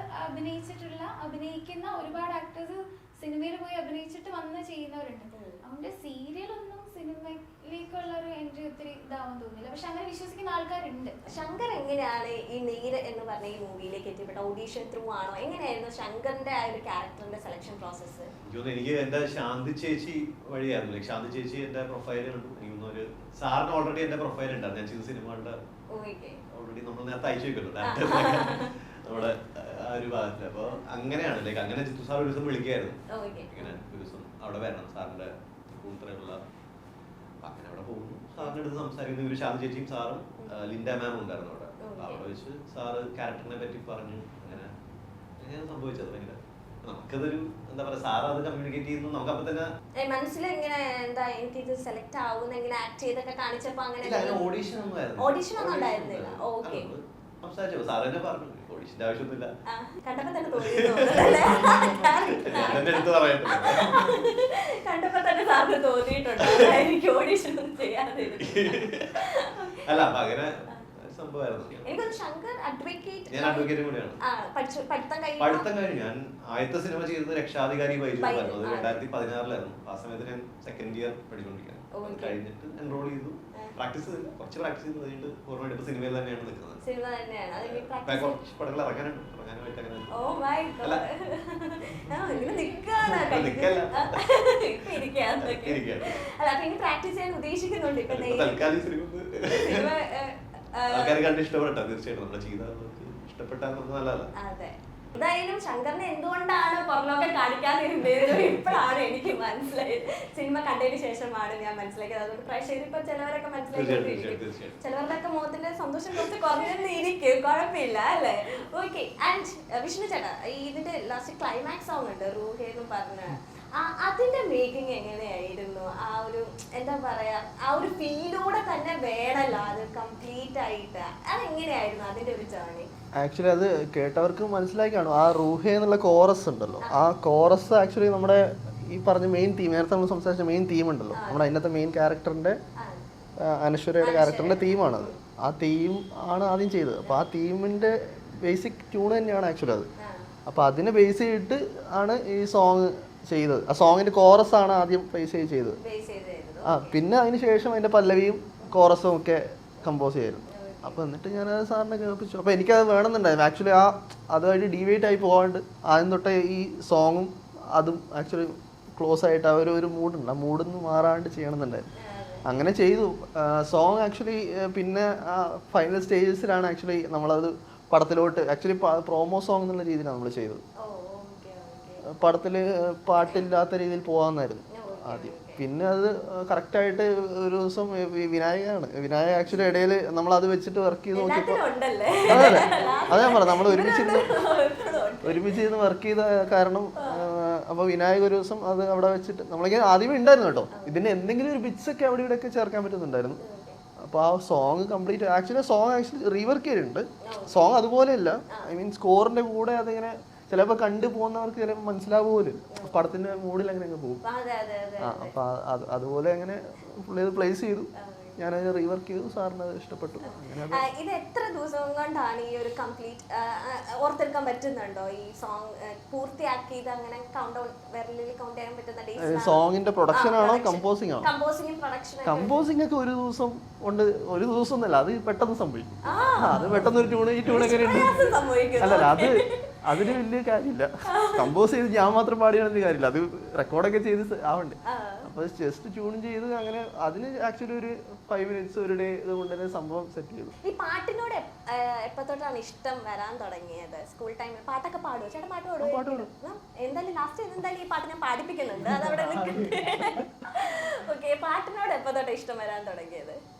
അഭിനയിക്കുന്ന ഒരുപാട് ആക്ടേഴ്സ് സിനിമയിൽ പോയി അഭിനയിച്ചിട്ട് വന്ന് ചെയ്യുന്നവരുണ്ട്. അവന്റെ സീരിയലൊന്നും സിനിമയിലേക്കുള്ള ഒരു എൻട്രി ഒത്തിരി ഇതാവാൻ തോന്നില്ല. പക്ഷെ അങ്ങനെ വിശ്വസിക്കുന്ന ആൾക്കാരുണ്ട്. ശങ്കർ എങ്ങനെയാണ് ഈ നീര് എന്ന് പറഞ്ഞ ഈ മൂവിയിലേക്ക് എത്തിപ്പെട്ട? ഓഡീഷൻ ത്രൂ ആണോ? എങ്ങനെയായിരുന്നു ശങ്കറിന്റെ ആ ഒരു ക്യാരക്ടറിന്റെ സെലക്ഷൻ പ്രോസസ്സ്? എനിക്ക് എന്റെ ശാന്തി ചേച്ചി വഴിയായിരുന്നു. ശാന്തി ചേച്ചി എന്റെ പ്രൊഫൈൽ കണ്ടു. എനിക്ക് ഒരു സാറിന് ഓൾറെഡി എന്റെ പ്രൊഫൈൽ ഉണ്ടായിരുന്നു. ഞാൻ ചെയ്ത സിനിമകളുടെ ഓൾറെഡി നമ്മൾ നേരത്തെ അയച്ചു വെക്കുന്നുണ്ട് നമ്മുടെ ആ ഒരു ഭാഗത്ത്. അപ്പൊ അങ്ങനെയാണ് ലൈക്ക് അങ്ങനെ ജിത്തു സാർ ഒരു ദിവസം വിളിക്കായിരുന്നു, ഇങ്ങനെ ഒരു ദിവസം അവിടെ വരണം സാറിന്റെ കൂട്ടത്തിലുള്ള. അങ്ങനെ അവിടെ പോകുന്നു, സാറിന്റെ അടുത്ത് സംസാരിക്കുന്നു. ഇവര് ശാന്തി ചേച്ചിയും സാറും ലിൻഡ മാമും ഉണ്ടായിരുന്നു അവിടെ. അവിടെ വെച്ച് സാറ് ക്യാരക്ടറിനെ പറ്റി പറഞ്ഞു. അങ്ങനെയാണ് സംഭവിച്ചത്. ഭയങ്കര നമുക്കതൊരു എന്താ പറയാ, സാർ അത് കമ്മ്യൂണിക്കേറ്റ് ചെയ്യുന്നു. നമുക്ക് അപ്പൊ തന്നെ മനസ്സിൽ എങ്ങനെ എന്താ എനിക്ക് ഇത് സെലക്ട് ആവുന്ന എങ്ങനെ ആക്ട് ചെയ്തൊക്കെ കാണിച്ചപ്പോ അങ്ങനെ ഓഡീഷൻ ഒന്നും ഉണ്ടായിരുന്നില്ല. ഓക്കെ, സംസാരിച്ചു, സാർ തന്നെ പറഞ്ഞു ഓഡിഷന്റെ ആവശ്യമൊന്നുമില്ല. കണ്ടപ്പോ തന്നെ തോന്നിയിട്ടുണ്ടല്ലേ? ഞാൻ എന്റെ അടുത്ത് പറയട്ടെ, കണ്ടപ്പോ തന്നെ സാറിന് തോന്നിയിട്ടുണ്ടോ എനിക്ക് ഓഡിഷൻ ഒന്നും ചെയ്യാതെ? അല്ല അപ്പൊ അങ്ങനെ സംഭവമായിരുന്നു. എനിക്കൊന്ന് ശങ്കർ അഡ്വക്കേറ്റ്, ഞാൻ അഡ്വക്കേറ്റും കൂടിയാണ്. പഠിത്തം കഴിഞ്ഞു. ഞാൻ ആദ്യത്തെ സിനിമ ചെയ്തത് രക്ഷാധികാരി ബൈജുവായിരുന്നു. അത് 2016 ആ സമയത്ത് ഞാൻ സെക്കൻഡ് ഇയർ പഠിച്ചുകൊണ്ടിരിക്കുകയാണ്. അത് കഴിഞ്ഞിട്ട് എൻറോൾ ചെയ്തു. പ്രാക്ടീസ് ചെയ്തില്ല, കുറച്ച് പ്രാക്ടീസ് ചെയ്ത് കഴിഞ്ഞിട്ട് ഓർമ്മ ഇപ്പൊ സിനിമയിൽ തന്നെയാണ് നിൽക്കുന്നത്. സിനിമ തന്നെയാണ് കുറച്ച് പടങ്ങൾ ഇറങ്ങാനുണ്ട്, ഇറങ്ങാനായിട്ട് അങ്ങനെ. ഓ മൈ ഗോഡ്, ഇങ്ങനെ നിൽക്കാണ്. അല്ല അപ്പൊ ഇനി പ്രാക്ടീസ് ചെയ്യാൻ ഉദ്ദേശിക്കുന്നുണ്ട് ഇപ്പൊ തൽക്കാലം സിനിമ ആൾക്കാർ കണ്ട് ഇഷ്ടപ്പെട്ടാ തീർച്ചയായിട്ടും നമ്മുടെ ചെയ്താൽ ഇഷ്ടപ്പെട്ടാൽ നല്ലതല്ല. അതെ, എന്തായാലും ശങ്കറിനെ എന്തുകൊണ്ടാണ് പുറമൊക്കെ കാണിക്കാതിരുന്നത് ഇപ്പോഴാണ് എനിക്ക് മനസ്സിലായത്. സിനിമ കണ്ടതിന് ശേഷമാണ് ഞാൻ മനസ്സിലാക്കിയത്. അതുകൊണ്ട് പ്രേക്ഷകർ ഇപ്പൊ ചിലവരൊക്കെ മനസ്സിലാക്കിയിരിക്കും, ചിലവരുടെയൊക്കെ മുഖത്തിന്റെ സന്തോഷം കുറച്ച് കുറഞ്ഞിരിക്കും, കുഴപ്പമില്ല അല്ലേ? ഓക്കെ. ആൻഡ് വിഷ്ണു ചേട്ടാ, ഇതിന്റെ ലാസ്റ്റ് ക്ലൈമാക്സ് സോങ് ഉണ്ട് റൂഹേ എന്ന് പറഞ്ഞ, അതിന്റെ മേക്കിംഗ് എങ്ങനെയായിരുന്നു? ആ ഒരു എന്താ പറയാ, ആ ഒരു ഫീലൂടെ തന്നെ വേണല്ലോ അത് കംപ്ലീറ്റ് ആയിട്ട്. അതെങ്ങനെയായിരുന്നു അതിന്റെ ഒരു ജേർണി? ആക്ച്വലി അത് കേട്ടവർക്ക് മനസ്സിലാക്കി കാണും. ആ റൂഹേ എന്നുള്ള കോറസ് ഉണ്ടല്ലോ, ആ കോറസ് ആക്ച്വലി നമ്മുടെ ഈ പറഞ്ഞ മെയിൻ തീം, നേരത്തെ നമ്മൾ സംസാരിച്ച മെയിൻ തീം ഉണ്ടല്ലോ, നമ്മുടെ അതിനകത്ത് മെയിൻ ക്യാരക്ടറിന്റെ അനശ്വരയുടെ ക്യാരക്ടറിന്റെ തീമാണത്. ആ തീം ആണ് ആദ്യം ചെയ്തത്. അപ്പോൾ ആ തീമിന്റെ ബേസിക് ട്യൂൺ തന്നെയാണ് ആക്ച്വലി അത്. അപ്പോൾ അതിനെ ബേസ് ചെയ്തിട്ട് ആണ് ഈ സോങ് ചെയ്തത്. ആ സോങ്ങിന്റെ കോറസ് ആണ് ആദ്യം ബേസ് ചെയ്തത്. പിന്നെ അതിന് ശേഷം അതിന്റെ പല്ലവിയും കോറസും ഒക്കെ കമ്പോസ് ചെയ്തിരുന്നു. അപ്പോൾ എന്നിട്ട് ഞാനത് സാറിനെ കേൾപ്പിച്ചു. അപ്പോൾ എനിക്കത് വേണമെന്നുണ്ടായിരുന്നു ആക്ച്വലി. അതുമായിട്ട് ഡീവിയേറ്റ് ആയി പോകാണ്ട് ആദ്യം തൊട്ടേ ഈ സോങ്ങും അതും ആക്ച്വലി ക്ലോസ് ആയിട്ട് ഒരു മൂഡുണ്ട്, ആ മൂഡിൽ നിന്ന് മാറാണ്ട് ചെയ്യണമെന്നുണ്ടായിരുന്നു. അങ്ങനെ ചെയ്തു. സോങ് ആക്ച്വലി പിന്നെ ഫൈനൽ സ്റ്റേജസിലാണ് ആക്ച്വലി നമ്മളത് പടത്തിലോട്ട് ആക്ച്വലി പ്രോമോ സോങ് എന്നുള്ള രീതിയിലാണ് നമ്മൾ ചെയ്തത്. പടത്തിൽ പാട്ടില്ലാത്ത രീതിയിൽ പോകാമെന്നായിരുന്നു ആദ്യം. പിന്നെ അത് കറക്റ്റായിട്ട് ഒരു ദിവസം വിനായക ആക്ച്വലി ഇടയിൽ നമ്മളത് വെച്ചിട്ട് വർക്ക് ചെയ്ത് നോക്കിയപ്പോൾ അതെ ഞാൻ പറഞ്ഞു, നമ്മൾ ഒരുമിച്ചിരുന്ന് വർക്ക് ചെയ്ത കാരണം. അപ്പോൾ വിനായക ഒരു ദിവസം അത് അവിടെ വെച്ചിട്ട് നമ്മളിങ്ങനെ ആദ്യമേ ഉണ്ടായിരുന്നു കേട്ടോ, ഇതിന് എന്തെങ്കിലും ഒരു ബിറ്റ്സൊക്കെ അവിടെ ഇവിടെ ഒക്കെ ചേർക്കാൻ പറ്റുന്നുണ്ടായിരുന്നു. അപ്പോൾ ആ സോങ് കംപ്ലീറ്റ് ആക്ച്വലി റീവർക്ക് ചെയ്തിട്ടുണ്ട്. സോങ് അതുപോലെയല്ല, ഐ മീൻ സ്കോറിന്റെ കൂടെ അതിങ്ങനെ ചിലപ്പോൾ കണ്ടു പോകുന്നവർക്ക് ചിലപ്പോൾ മനസ്സിലാവുമല്ലോ, പടത്തിന്റെ മൂഡിൽ അങ്ങനെ അങ്ങ് പോകും. അപ്പൊ അതുപോലെ അങ്ങനെ പുള്ളി അത് പ്ലേസ് ചെയ്തു, ഞാനതിനെ റീവർക്ക് ചെയ്തു, സാറിന് അത് ഇഷ്ടപ്പെട്ടു. ഇത് എത്ര ദിവസം കൊണ്ടാണ് ഈ ഒരു കംപ്ലീറ്റ് ഓർത്തെടുക്കാൻ പറ്റുന്നുണ്ടോ? ഈ സോങ് പൂർത്തിയാക്കിയത് അങ്ങനെ വിരലിൽ കൗണ്ട് ചെയ്യാൻ പറ്റുന്ന സോങ്ങിന്റെ പ്രൊഡക്ഷൻ ആണോ കമ്പോസിംഗ് ആണോ? കമ്പോസിംഗ് ഒക്കെ ഒരു ദിവസം കൊണ്ട്, ഒരു ദിവസം ഒന്നല്ല, അത് പെട്ടെന്ന് സംഭവിക്കും. അത് പെട്ടെന്ന് ഒരു ട്യൂൺ, ഈ ട്യൂൺ എങ്ങനെ ഉണ്ട് അല്ലല്ല, അതിന് വലിയ കാര്യമില്ല. കമ്പോസ് ചെയ്ത് ഞാൻ മാത്രം പാടിയാണെന്ന് കാര്യമില്ല, അത് റെക്കോർഡൊക്കെ ചെയ്ത് ആവണ്ടേ. അപ്പോൾ ജസ്റ്റ് ട്യൂൺ ചെയ്ത് അങ്ങനെ അതിന് ആക്ച്വലി ഒരു 5 minutes ഒരു ഡേ കൊണ്ട് തന്നെ സംഭവം സെറ്റ് ചെയ്തു. ഈ പാട്ടിനോട് എപ്പോ തൊട്ടാണ് ഇഷ്ടം വരാൻ തുടങ്ങിയത്? സ്കൂൾ ടൈമിൽ പാട്ടൊക്കെ പാടുമോ? ചേട്ടൻ പാട്ട് പാടുമോ? എന്തായാലും ലാസ്റ്റ് എന്തായാലും ഈ പാട്ട് ഞാൻ പാടിപ്പിക്കുന്നുണ്ട്, അതവിടെ ഓക്കെ. പാട്ടിനോട് എപ്പോ തൊട്ടാ ഇഷ്ടം വരാൻ തുടങ്ങിയത്?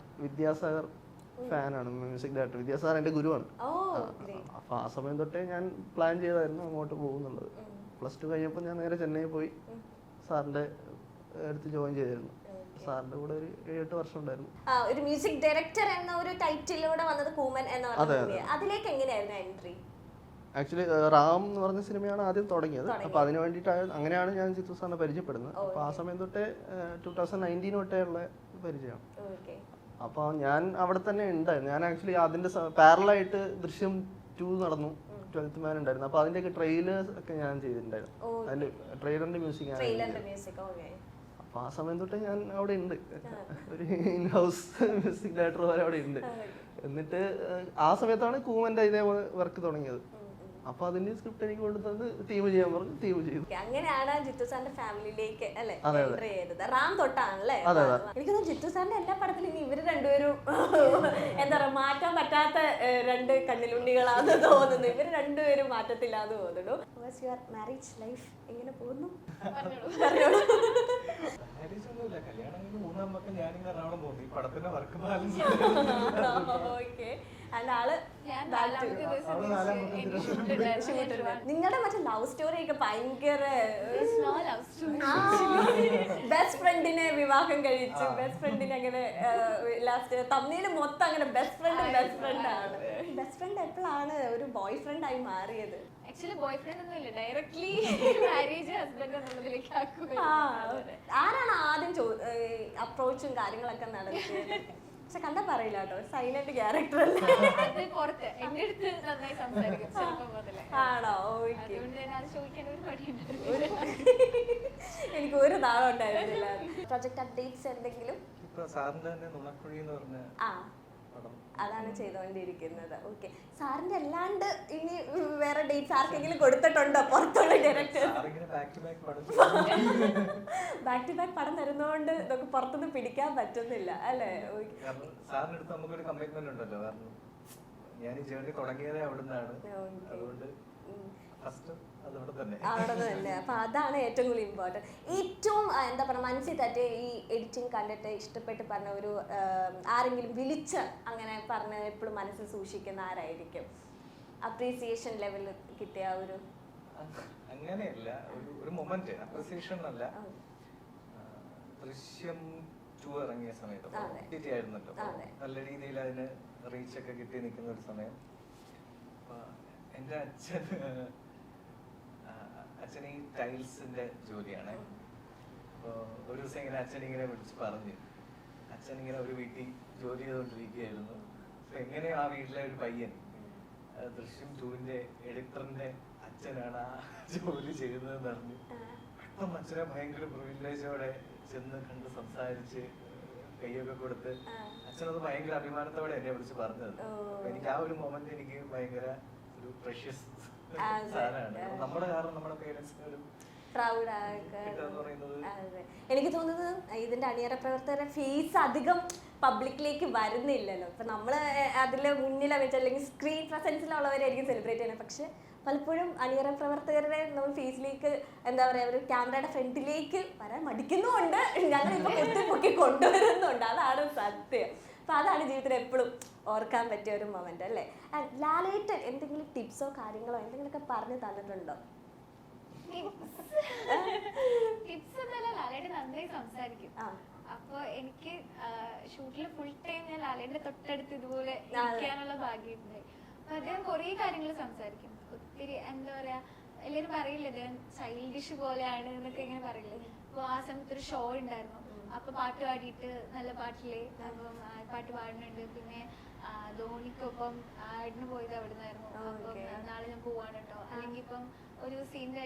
വിദ്യാസാഗർ ഫാനാണ്, മ്യൂസിക് ഡയറക്ടർ. വിദ്യാസാഗർ എൻ്റെ ഗുരുവാണ്. അപ്പോൾ ആ സമയം തൊട്ടേ ഞാൻ പ്ലാൻ ചെയ്തായിരുന്നു അങ്ങോട്ട് പോകുന്നുള്ളത്. +2 കഴിഞ്ഞപ്പോൾ ഞാൻ നേരെ ചെന്നൈ പോയി സാറിൻ്റെ അടുത്ത് ജോയിൻ ചെയ്തിരുന്നു. സാറിന്റെ കൂടെ ഒരു 7-8 വർഷം ഉണ്ടായിരുന്നു. ഒരു മ്യൂസിക് ഡയറക്ടർ എന്ന ഒരു ടൈറ്റിലൂടെ വന്നത് കൂമൻ എന്ന പറഞ്ഞ അതിലേക്ക് എങ്ങനെയായിരുന്നു എൻട്രി? ആക്ച്വലി റാം എന്ന് പറഞ്ഞ സിനിമയാണ് ആദ്യം തുടങ്ങിയത്. അപ്പോൾ അതിന് വേണ്ടിയിട്ടാണ്, അങ്ങനെയാണ് ഞാൻ ജിത്തു സാറിനെ പരിചയപ്പെടുന്നത്. അപ്പോൾ ആ സമയം തൊട്ടേ 2019 തൊട്ടേ ഉള്ള പരിചയമാണ്. അപ്പോൾ ഞാൻ അവിടെ തന്നെ ഉണ്ടായിരുന്നു. ഞാൻ ആക്ച്വലി അതിന്റെ പാരലായിട്ട് ദൃശ്യം 2 നടന്നു, 12th Man ഉണ്ടായിരുന്നു. അപ്പോൾ അതിന്റെയൊക്കെ ട്രെയിലേഴ്സ് ഒക്കെ ഞാൻ ചെയ്തിട്ടുണ്ടായിരുന്നു. അതിന്റെ ട്രെയിലറിന്റെ മ്യൂസിക്. അപ്പോൾ ആ സമയം തൊട്ടേ ഞാൻ അവിടെ ഉണ്ട്, ഒരു ഇൻ ഹൗസ് മ്യൂസിക് ഡയറക്ടർ പോലെ അവിടെ ഉണ്ട്. എന്നിട്ട് ആ സമയത്താണ് കൂമന്റെ ഇതേ വർക്ക് തുടങ്ങിയത്. അപ്പൊ അതിന്റെ സ്ക്രിപ്റ്റ് എനിക്ക് കൊണ്ടുതന്ന് ടീം ചെയ്യാൻ പറഞ്ഞു, ടീം ചെയ്തു. അങ്ങനെയാണ് ജിത്തു സാറിന്റെ ഫാമിലിയിലേക്ക് അല്ലേ എൻട്രി ചെയ്തത്? റാം തൊട്ടാണല്ലേ? എനിക്കൊന്നും ജിത്തു സാറിന്റെ എല്ലാ പടത്തിലും ഇവര് രണ്ടുപേരും എന്താ പറയാ മാറ്റാൻ പറ്റാത്ത 2 കണ്ണിലുണ്ണികളാന്ന് തോന്നുന്നു. ഇവര് രണ്ടുപേരും മാറ്റത്തില്ലാന്ന് തോന്നുന്നു. What's your marriage life? എങ്ങനെ പോകുന്നു? അതിന്റെ ആള് ഞാൻ back to നാലാമത്തെ you. ദിവസം അവള് നാലാമത്തെ എനിക്ക് ദിവസം shoot ഉണ്ടായിരുന്നു. നിങ്ങളുടെ മറ്റേ ലവ് സ്റ്റോറി ഒക്കെ ഭയങ്കര It's not love story. Best ഫ്രണ്ടിനെ വിവാഹം കഴിച്ചു, ബെസ്റ്റ് ഫ്രണ്ടിനെ അങ്ങനെ ലാസ്റ്റ് തമ്മിൽ മൊത്തം അങ്ങനെ ബെസ്റ്റ് ഫ്രണ്ട് ആണ്. ബെസ്റ്റ് ഫ്രണ്ട് എപ്പോഴാണ് ഒരു ബോയ് ഫ്രണ്ട് ആയി മാറിയത്? ആക്ച്വലി ബോയ് ഫ്രണ്ട് ഒന്നും ഇല്ല, ഡയറക്ട്ലി മാരേജ് ഹസ്ബൻഡ് എന്നുള്ളതിലേക്ക് ആക്കുക. ആരാണ് ആദ്യം അപ്രോച്ചും കാര്യങ്ങളൊക്കെ നടത്തിയത്? പക്ഷെ കണ്ടാ പറയില്ല കേട്ടോ, സൈലന്റ് ക്യാരക്ടർ അല്ല. അത് പുറത്ത് എന്റെ അടുത്ത് നന്നായി സംസാരിക്കും ചെറുപ്പം മുതലേ. ആണോ? ഓക്കെ. അതുകൊണ്ട് തന്നെ അത് ചോദിക്കാൻ ഒരു പണിയുണ്ട്. എനിക്ക് ഒരു നാളും ഉണ്ടായിരുന്നില്ല. പ്രൊജക്ട് അപ്ഡേറ്റ്സ് എന്തെങ്കിലും? ഇപ്പൊ സാറിന്റെ തന്നെ നുണക്കുഴി എന്ന് പറഞ്ഞ ആ, പടം അതാണ് ചെയ്തുകൊണ്ടിരിക്കുന്നത്. ഓക്കെ. സാറിന്റെ അല്ലാണ്ട് ഇനി വേറെ ഡേറ്റ്സ് ആർക്കെങ്കിലും കൊടുത്തിട്ടുണ്ടോ പുറത്തുള്ള ഡയറക്ടേഴ്സ്? സാറിങ്ങനെ ബാക്ക് ടു ബാക്ക് പടം ബാക്ക് ടു ബാക്ക് പടം തരുന്നതുകൊണ്ട് നമുക്ക് പുറത്തുനിന്ന് പിടിക്കാൻ പറ്റുന്നില്ല അല്ലേ? കാരണം സാറിന്റെ അടുത്ത് നമുക്കൊരു കമ്മിറ്റ്മെന്റ് ഉണ്ടല്ലോ. കാരണം ഞാൻ ഈ ജേർണി തുടങ്ങിയതേ അവിടെ നിന്നാണ്. അതുകൊണ്ട് ഫസ്റ്റ് അതവിടെ തന്നെ. അവിടെ തന്നെ. അപ്പൊ അതാണ് ഏറ്റവും കൂടുതൽ ഇമ്പോർട്ടൻറ്റ്. ഏറ്റവും എന്താ പറയുക, മനസ്സിൽ തട്ടി ഈ എഡിറ്റിംഗ് കണ്ടിട്ട് ഇഷ്ടപ്പെട്ട് പറഞ്ഞ ഒരു ആരെങ്കിലും വിളിച്ച് അങ്ങനെ പറഞ്ഞ് എപ്പോഴും മനസ്സിൽ സൂക്ഷിക്കുന്ന ആരായിരിക്കും? അപ്രീസിയേഷൻ ലെവൽ കിട്ടിയ ഒരു അങ്ങനെയല്ല, ഒരു മൊമെന്റ് അപ്രിസിയേഷൻ അല്ല. ദൃശ്യം 2 ഇറങ്ങിയ സമയത്ത് ആയിരുന്നല്ലോ, നല്ല രീതിയിൽ അതിന് റീച്ച് ഒക്കെ കിട്ടി നിൽക്കുന്ന ഒരു സമയം. എന്റെ അച്ഛൻ ഈ ടൈൽസിന്റെ ജോലിയാണ്. അപ്പോൾ ഒരു ദിവസം ഇങ്ങനെ അച്ഛൻ ഇങ്ങനെ വിളിച്ച് പറഞ്ഞു, അച്ഛൻ ഇങ്ങനെ ഒരു വീട്ടിൽ ജോലി ചെയ്തുകൊണ്ടിരിക്കുകയായിരുന്നു. അപ്പൊ എങ്ങനെയോ ആ വീട്ടിലെ ഒരു പയ്യൻ ദൃശ്യം 2-ന്റെ എഡിറ്ററിന്റെ അച്ഛനാണ് ആ ജോലി ചെയ്യുന്നതെന്ന് അറിഞ്ഞു. പെട്ടെന്ന് അച്ഛനെ ഭയങ്കര പ്രിവിലേജോടെ ചെന്ന് കണ്ട് സംസാരിച്ച് കൈയൊക്കെ കൊടുത്ത് അച്ഛനത് ഭയങ്കര അഭിമാനത്തോടെ എന്നെ വിളിച്ച് പറഞ്ഞത്. എനിക്ക് ആ ഒരു മൊമെന്റ് എനിക്ക് ഭയങ്കര ഒരു പ്രഷ്യസ് സാധനമാണ്. നമ്മുടെ കാരണം നമ്മുടെ പേരൻസിന് ഒരു പ്രൗഡ് എനിക്ക് തോന്നുന്നത് ഇതിന്റെ അണിയറ പ്രവർത്തകരുടെ ഫേസ് അധികം പബ്ലിക്കിലേക്ക് വരുന്നില്ലല്ലോ. ഇപ്പൊ നമ്മള് അതിൽ മുന്നിൽ വെച്ച് അല്ലെങ്കിൽ സ്ക്രീൻ പ്രസൻസിലുള്ളവരായിരിക്കും സെലിബ്രേറ്റ് ചെയ്യുന്നത്. പക്ഷെ പലപ്പോഴും അണിയറ പ്രവർത്തകരുടെ നമ്മൾ ഫേസിലേക്ക് എന്താ പറയാ, ഒരു ക്യാമറയുടെ ഫ്രണ്ടിലേക്ക് വരാൻ മടിക്കുന്നുമുണ്ട്, ഞങ്ങളിപ്പോ പൊക്കി കൊണ്ടുവരുന്നുണ്ട്. അതാണ് സത്യം. അപ്പൊ അതാണ് ജീവിതത്തിൽ എപ്പോഴും ഓർക്കാൻ പറ്റിയ ഒരു മൊമെന്റ് അല്ലേ? ലാലേട്ടൻ എന്തെങ്കിലും ടിപ്സോ കാര്യങ്ങളോ എന്തെങ്കിലുമൊക്കെ പറഞ്ഞു തന്നിട്ടുണ്ടോ? ടിപ്സ് എന്നല്ല, ലാലേട്ടൻ നന്നായി സംസാരിക്കും. അപ്പൊ എനിക്ക് ഷൂട്ടിൽ ഫുൾ ടൈം ഞാൻ ലാലേട്ടന്റെ തൊട്ടടുത്ത് ഇതുപോലെ ഇരിക്കാനുള്ള ഭാഗ്യമുണ്ടായി. അപ്പൊ അദ്ദേഹം കുറേ കാര്യങ്ങൾ സംസാരിക്കും. ഒത്തിരി എന്താ പറയാ, എല്ലാവരും പറയില്ലേ അദ്ദേഹം ചൈൽഡിഷ് പോലെയാണ് എന്നൊക്കെ ഇങ്ങനെ പറയില്ലേ. അപ്പൊ ആ സമയത്ത് ഒരു ഷോ ഉണ്ടായിരുന്നു. അപ്പൊ പാട്ട് പാടിയിട്ട് നല്ല പാട്ടില്ലേ, അപ്പം പാട്ട് പാടുന്നുണ്ട്. പിന്നെ ധോണിക്കൊപ്പം ആടിന് പോയത് അവിടെ നിന്നായിരുന്നു. അപ്പം നാളെ ഞാൻ പോവാണ് കേട്ടോ. അല്ലെങ്കിൽ ഇപ്പം ഒരു സീനിൽ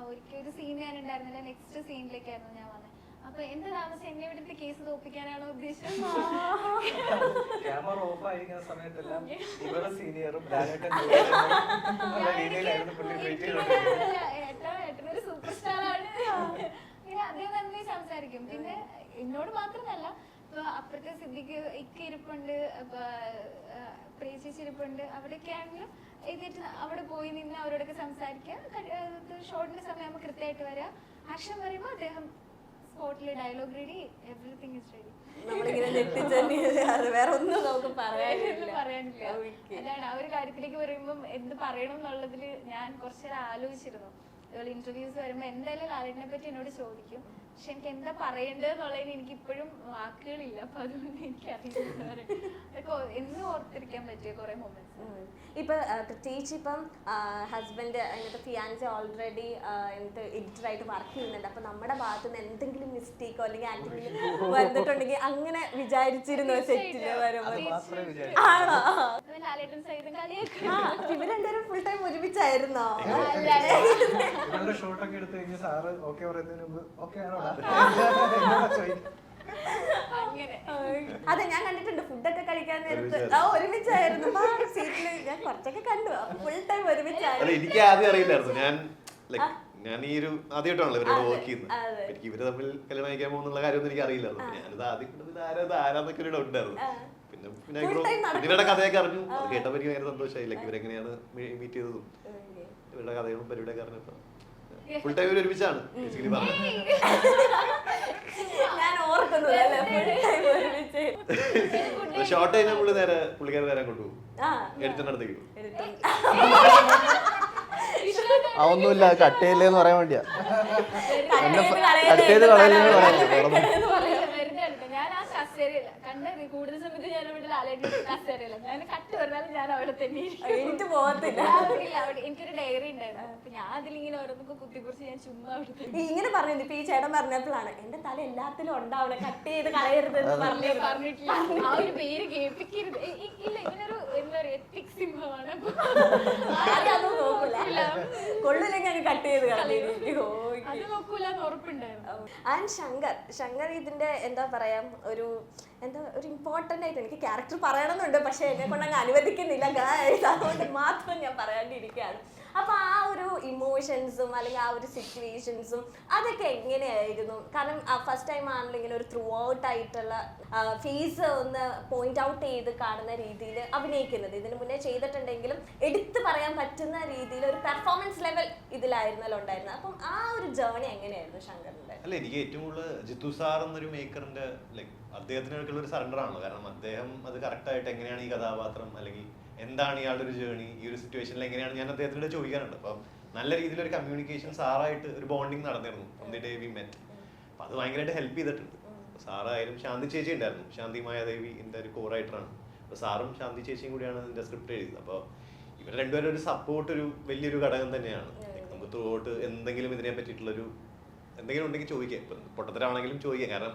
ഒരിക്കൽ ഒരു സീൻ ഞാൻ ഉണ്ടായിരുന്നില്ല, നെക്സ്റ്റ് സീനിലേക്കായിരുന്നു ഞാൻ വന്നത്. അപ്പൊ എന്റെ താമസം എന്നെ ഇവിടുത്തെ കേസ് തോപ്പിക്കാനാണോ ഉദ്ദേശം? ക്യാമറ ഓഫ് ആയിരിക്കുന്ന സമയത്തെല്ലാം ഇവരുടെ സീനിയറും ഏട്ടനൊരു സൂപ്പർ സ്റ്റാർ ആണ്. പിന്നെ അദ്ദേഹം നന്നായി സംസാരിക്കും. പിന്നെ എന്നോട് മാത്രമല്ല, ഇപ്പൊ അപ്പുറത്തെ സിദ്ദിഖ് ഇക്ക ഇരിപ്പുണ്ട്, പ്രേചേച്ചി ഇരിപ്പുണ്ട്. അവിടെയൊക്കെ ആണെങ്കിലും എഴുതിയിട്ട് അവിടെ പോയി നിന്ന് അവരോടൊക്കെ സംസാരിക്കുക. ഷോട്ടിന്റെ സമയം കൃത്യമായിട്ട് വരിക. ആക്ഷൻ പറയുമ്പോൾ അദ്ദേഹം സ്പോട്ടില് dialogue ready, everything is ready. വേറെ ഒന്നും നമുക്ക് പറയാനില്ല. അതാണ് ആ ഒരു കാര്യത്തിലേക്ക് പറയുമ്പോൾ എന്ത് പറയണം എന്നുള്ളതിൽ ഞാൻ കുറച്ചേരം ആലോചിച്ചിരുന്നു. അതുപോലെ ഇന്റർവ്യൂസ് വരുമ്പോൾ എന്തായാലും ലാലേട്ടനെ പറ്റി എന്നോട് ചോദിക്കും. പക്ഷെ എനിക്ക് എന്താ പറയേണ്ടതെന്നുള്ളതിന് എനിക്ക് ഇപ്പോഴും വാക്കുകളില്ല. അപ്പൊ അതുകൊണ്ട് എനിക്കറിയില്ല എന്നും ഓർത്തിരിക്കാൻ പറ്റിയ കുറെ മൊമെന്റ്സ്. ഇപ്പൊ പ്രത്യേകിച്ച് ഇപ്പം ഹസ്ബൻഡ് അതിനകത്ത് ഫിയാൻസി ഓൾറെഡി എഡിറ്ററായിട്ട് വർക്ക് ചെയ്യുന്നുണ്ട്. അപ്പൊ നമ്മുടെ ഭാഗത്ത് നിന്ന് എന്തെങ്കിലും മിസ്റ്റേക്കോ അല്ലെങ്കിൽ ആക്ടിവിറ്റി വന്നിട്ടുണ്ടെങ്കിൽ അങ്ങനെ വിചാരിച്ചിരുന്നോ സെറ്റില് വരുമ്പോൾ? ആണോ? ലാലേട്ടൻ സൈതും കളിയൊക്കെ ഇവര് രണ്ടുപേരും ഫുൾ ടൈം ഒരുമിച്ചായിരുന്നോ? ഷോട്ടൊക്കെ എടുത്ത് കഴിഞ്ഞ സാറ് ഓക്കെ പറയുന്നതിന് മുമ്പ് ഓക്കെ ആണോ? അതെ, ഞാൻ കണ്ടിട്ടുണ്ട് ഫുഡൊക്കെ കഴിക്കാൻ നേരത്ത് ഒരുമിച്ചായിരുന്നു സീറ്റില്. ഞാൻ കുറച്ചൊക്കെ കണ്ടു. ഫുൾ ടൈം ഒരുമിച്ചായിരുന്നു. എനിക്ക് ആദ്യം അറിയില്ലായിരുന്നു. ഞാൻ ഈ ഒരു ആദ്യമായിട്ടാണല്ലോ ഇവരോട് വർക്ക് ചെയ്യുന്നത്. എനിക്ക് ഇവര് തമ്മിൽ കല്യാണം കഴിക്കാൻ പോകുന്നുള്ള കാര്യമൊന്നും എനിക്ക് അറിയില്ലായിരുന്നു. ഞാനിത് ആദ്യം കണ്ടത് ആരാന്നൊക്കെ ഒരു ഡൗട്ട് ഉണ്ടായിരുന്നു. പിന്നെ ഇവരുടെ കഥയൊക്കെ അറിഞ്ഞു. അത് കേട്ടപ്പോൾ എനിക്ക് ഭയങ്കര സന്തോഷമായി. ഇവരെങ്ങനെയാണ് മീറ്റ് ചെയ്തതും ഇവരുടെ കഥകളും പരിപാടിയൊക്കെ അറിഞ്ഞപ്പോ ഫുൾ ടൈം ഒരുമിച്ചാണ് ബേസിക്കലി പറഞ്ഞത്. ഞാൻ ഓർക്കുന്നത് ഷോർട്ട് കഴിഞ്ഞാൽ പുള്ളി നേരെ പുള്ളിക്കാരൻ നേരെ കൊണ്ടുപോകും ആ എഡിറ്ററിന്റെ അടുത്തേക്ക് പോകും. അതൊന്നുമില്ല കട്ട് ചെയ്യില്ലേന്ന് പറയാൻ വേണ്ടിയാ എന്നെ കളയരുത്, കട്ട് ചെയ്ത് കളയില്ലെന്ന് പറയാൻ വെറുതെ ഉണ്ട്. ഞാൻ ആ കസേരയില്ല കണ്ടത് കൂടുതൽ സമയത്ത് ഞാൻ ഇവിടെ ലാലേട്ടൻ കസേരയില്ല. ഞാൻ കട്ട് പറഞ്ഞാലും ഞാൻ അവിടെ തന്നെ ഇരിക്കും. എനിക്ക് പോകത്തില്ല. എനിക്കൊരു ഡയറി ഉണ്ടായിരുന്നു. അപ്പൊ ഞാൻ അതിലിങ്ങനെ ഓരോന്നൊക്കെ കുത്തിക്കുറിച്ച് ഞാൻ ചുമ്മാ അവിടെ തന്നെ ഇങ്ങനെ പറഞ്ഞു. ഇപ്പൊ ഈ ചേട്ടൻ പറഞ്ഞപ്പോഴാണ് എന്റെ തല എല്ലാത്തിലും ഉണ്ടാവണം, കട്ട് ചെയ്ത് കളയരുത് എന്ന് പറഞ്ഞിട്ടില്ല. ആ ഒരു പേര് കേൾപ്പിക്കരുത്. ഇല്ല, ഇങ്ങനൊരു എന്താ പറയാ എത്തിക് സിംഹമാണ്. അതൊന്നും നോക്കൂല, കൊള്ളില്ലെങ്കിൽ അങ്ങ് കട്ട് ചെയ്ത് കളഞ്ഞിരിക്കും. അത് നോക്കൂലെന്ന് ഉറപ്പുണ്ടായിരുന്നു. ആൻഡ് ശങ്കർ ഇതിന്റെ എന്താ പറയാ ഒരു ഇമ്പോർട്ടന്റ് ആയിട്ട് എനിക്ക് ക്യാരക്ടർ പറയണമെന്നുണ്ട്, പക്ഷെ എന്നെ കൊണ്ട് അങ്ങ് അനുവദിക്കുന്നില്ല ഗായ്സ്, അതുകൊണ്ട് മാത്രം ഞാൻ പറയാണ്ടിരിക്കുകയാണ്. അപ്പൊ ആ ഒരു ഇമോഷൻസും അല്ലെങ്കിൽ ആ ഒരു സിറ്റുവേഷൻസും അതൊക്കെ എങ്ങനെയായിരുന്നു? കാരണം ഫസ്റ്റ് ടൈം ആണെങ്കിലും ഒരു ത്രൂ ഔട്ട് ആയിട്ടുള്ള ഫേസ് ഒന്ന് പോയിന്റ് ഔട്ട് ചെയ്ത് കാണുന്ന രീതിയിൽ അഭിനയിക്കുന്നത്, ഇതിന് മുന്നേ ചെയ്തിട്ടുണ്ടെങ്കിലും എടുത്തു പറയാൻ പറ്റുന്ന രീതിയിൽ ഒരു പെർഫോമൻസ് ലെവൽ ഇതിലായിരുന്നല്ലോ ഉണ്ടായിരുന്നത്. അപ്പം ആ ഒരു ജേർണി എങ്ങനെയായിരുന്നു ശങ്കറിന്റെ? അല്ല, എനിക്ക് ഏറ്റവും കൂടുതൽ ജിത്തു സാർ എന്നൊരു മേക്കറിന്റെ ലൈക്ക് അദ്ദേഹത്തിനൊക്കെയുള്ള ഒരു സറണ്ടർ ആണല്ലോ. കാരണം അദ്ദേഹം അത് കറക്റ്റായിട്ട് എങ്ങനെയാണ് ഈ കഥാപാത്രം അല്ലെങ്കിൽ എന്താണ് ഇയാളുടെ ഒരു ജേർണി, ഈ ഒരു സിറ്റുവേഷനിൽ എങ്ങനെയാണ് ഞാൻ അദ്ദേഹത്തിനോട് ചോദിക്കാറുണ്ട്. അപ്പം നല്ല രീതിയിലൊരു കമ്മ്യൂണിക്കേഷൻ സാറായിട്ട് ഒരു ബോണ്ടിങ് നടന്നിരുന്നു from the day we met. അപ്പം അത് ഭയങ്കരമായിട്ട് ഹെൽപ്പ് ചെയ്തിട്ടുണ്ട്. സാറായാലും ശാന്തി ചേച്ചി ഉണ്ടായിരുന്നു, ശാന്തി മായാദേവി എൻ്റെ ഒരു കോ റൈറ്ററാണ്. അപ്പോൾ സാറും ശാന്തി ചേച്ചിയും കൂടിയാണ് ഇതിൻ്റെ സ്ക്രിപ്റ്റ് എഴുതിയത്. അപ്പോൾ ഇവർ രണ്ടുപേരും ഒരു സപ്പോർട്ട് ഒരു വലിയൊരു ഘടകം തന്നെയാണ്. നമുക്ക് ത്രൂ ഔട്ട് എന്തെങ്കിലും ഇതിനെ പറ്റിയിട്ടുള്ളൊരു എന്തെങ്കിലും ഉണ്ടെങ്കിൽ ചോദിക്കാം, ഇപ്പം പൊട്ടത്തരാണെങ്കിലും ചോദിക്കാം. കാരണം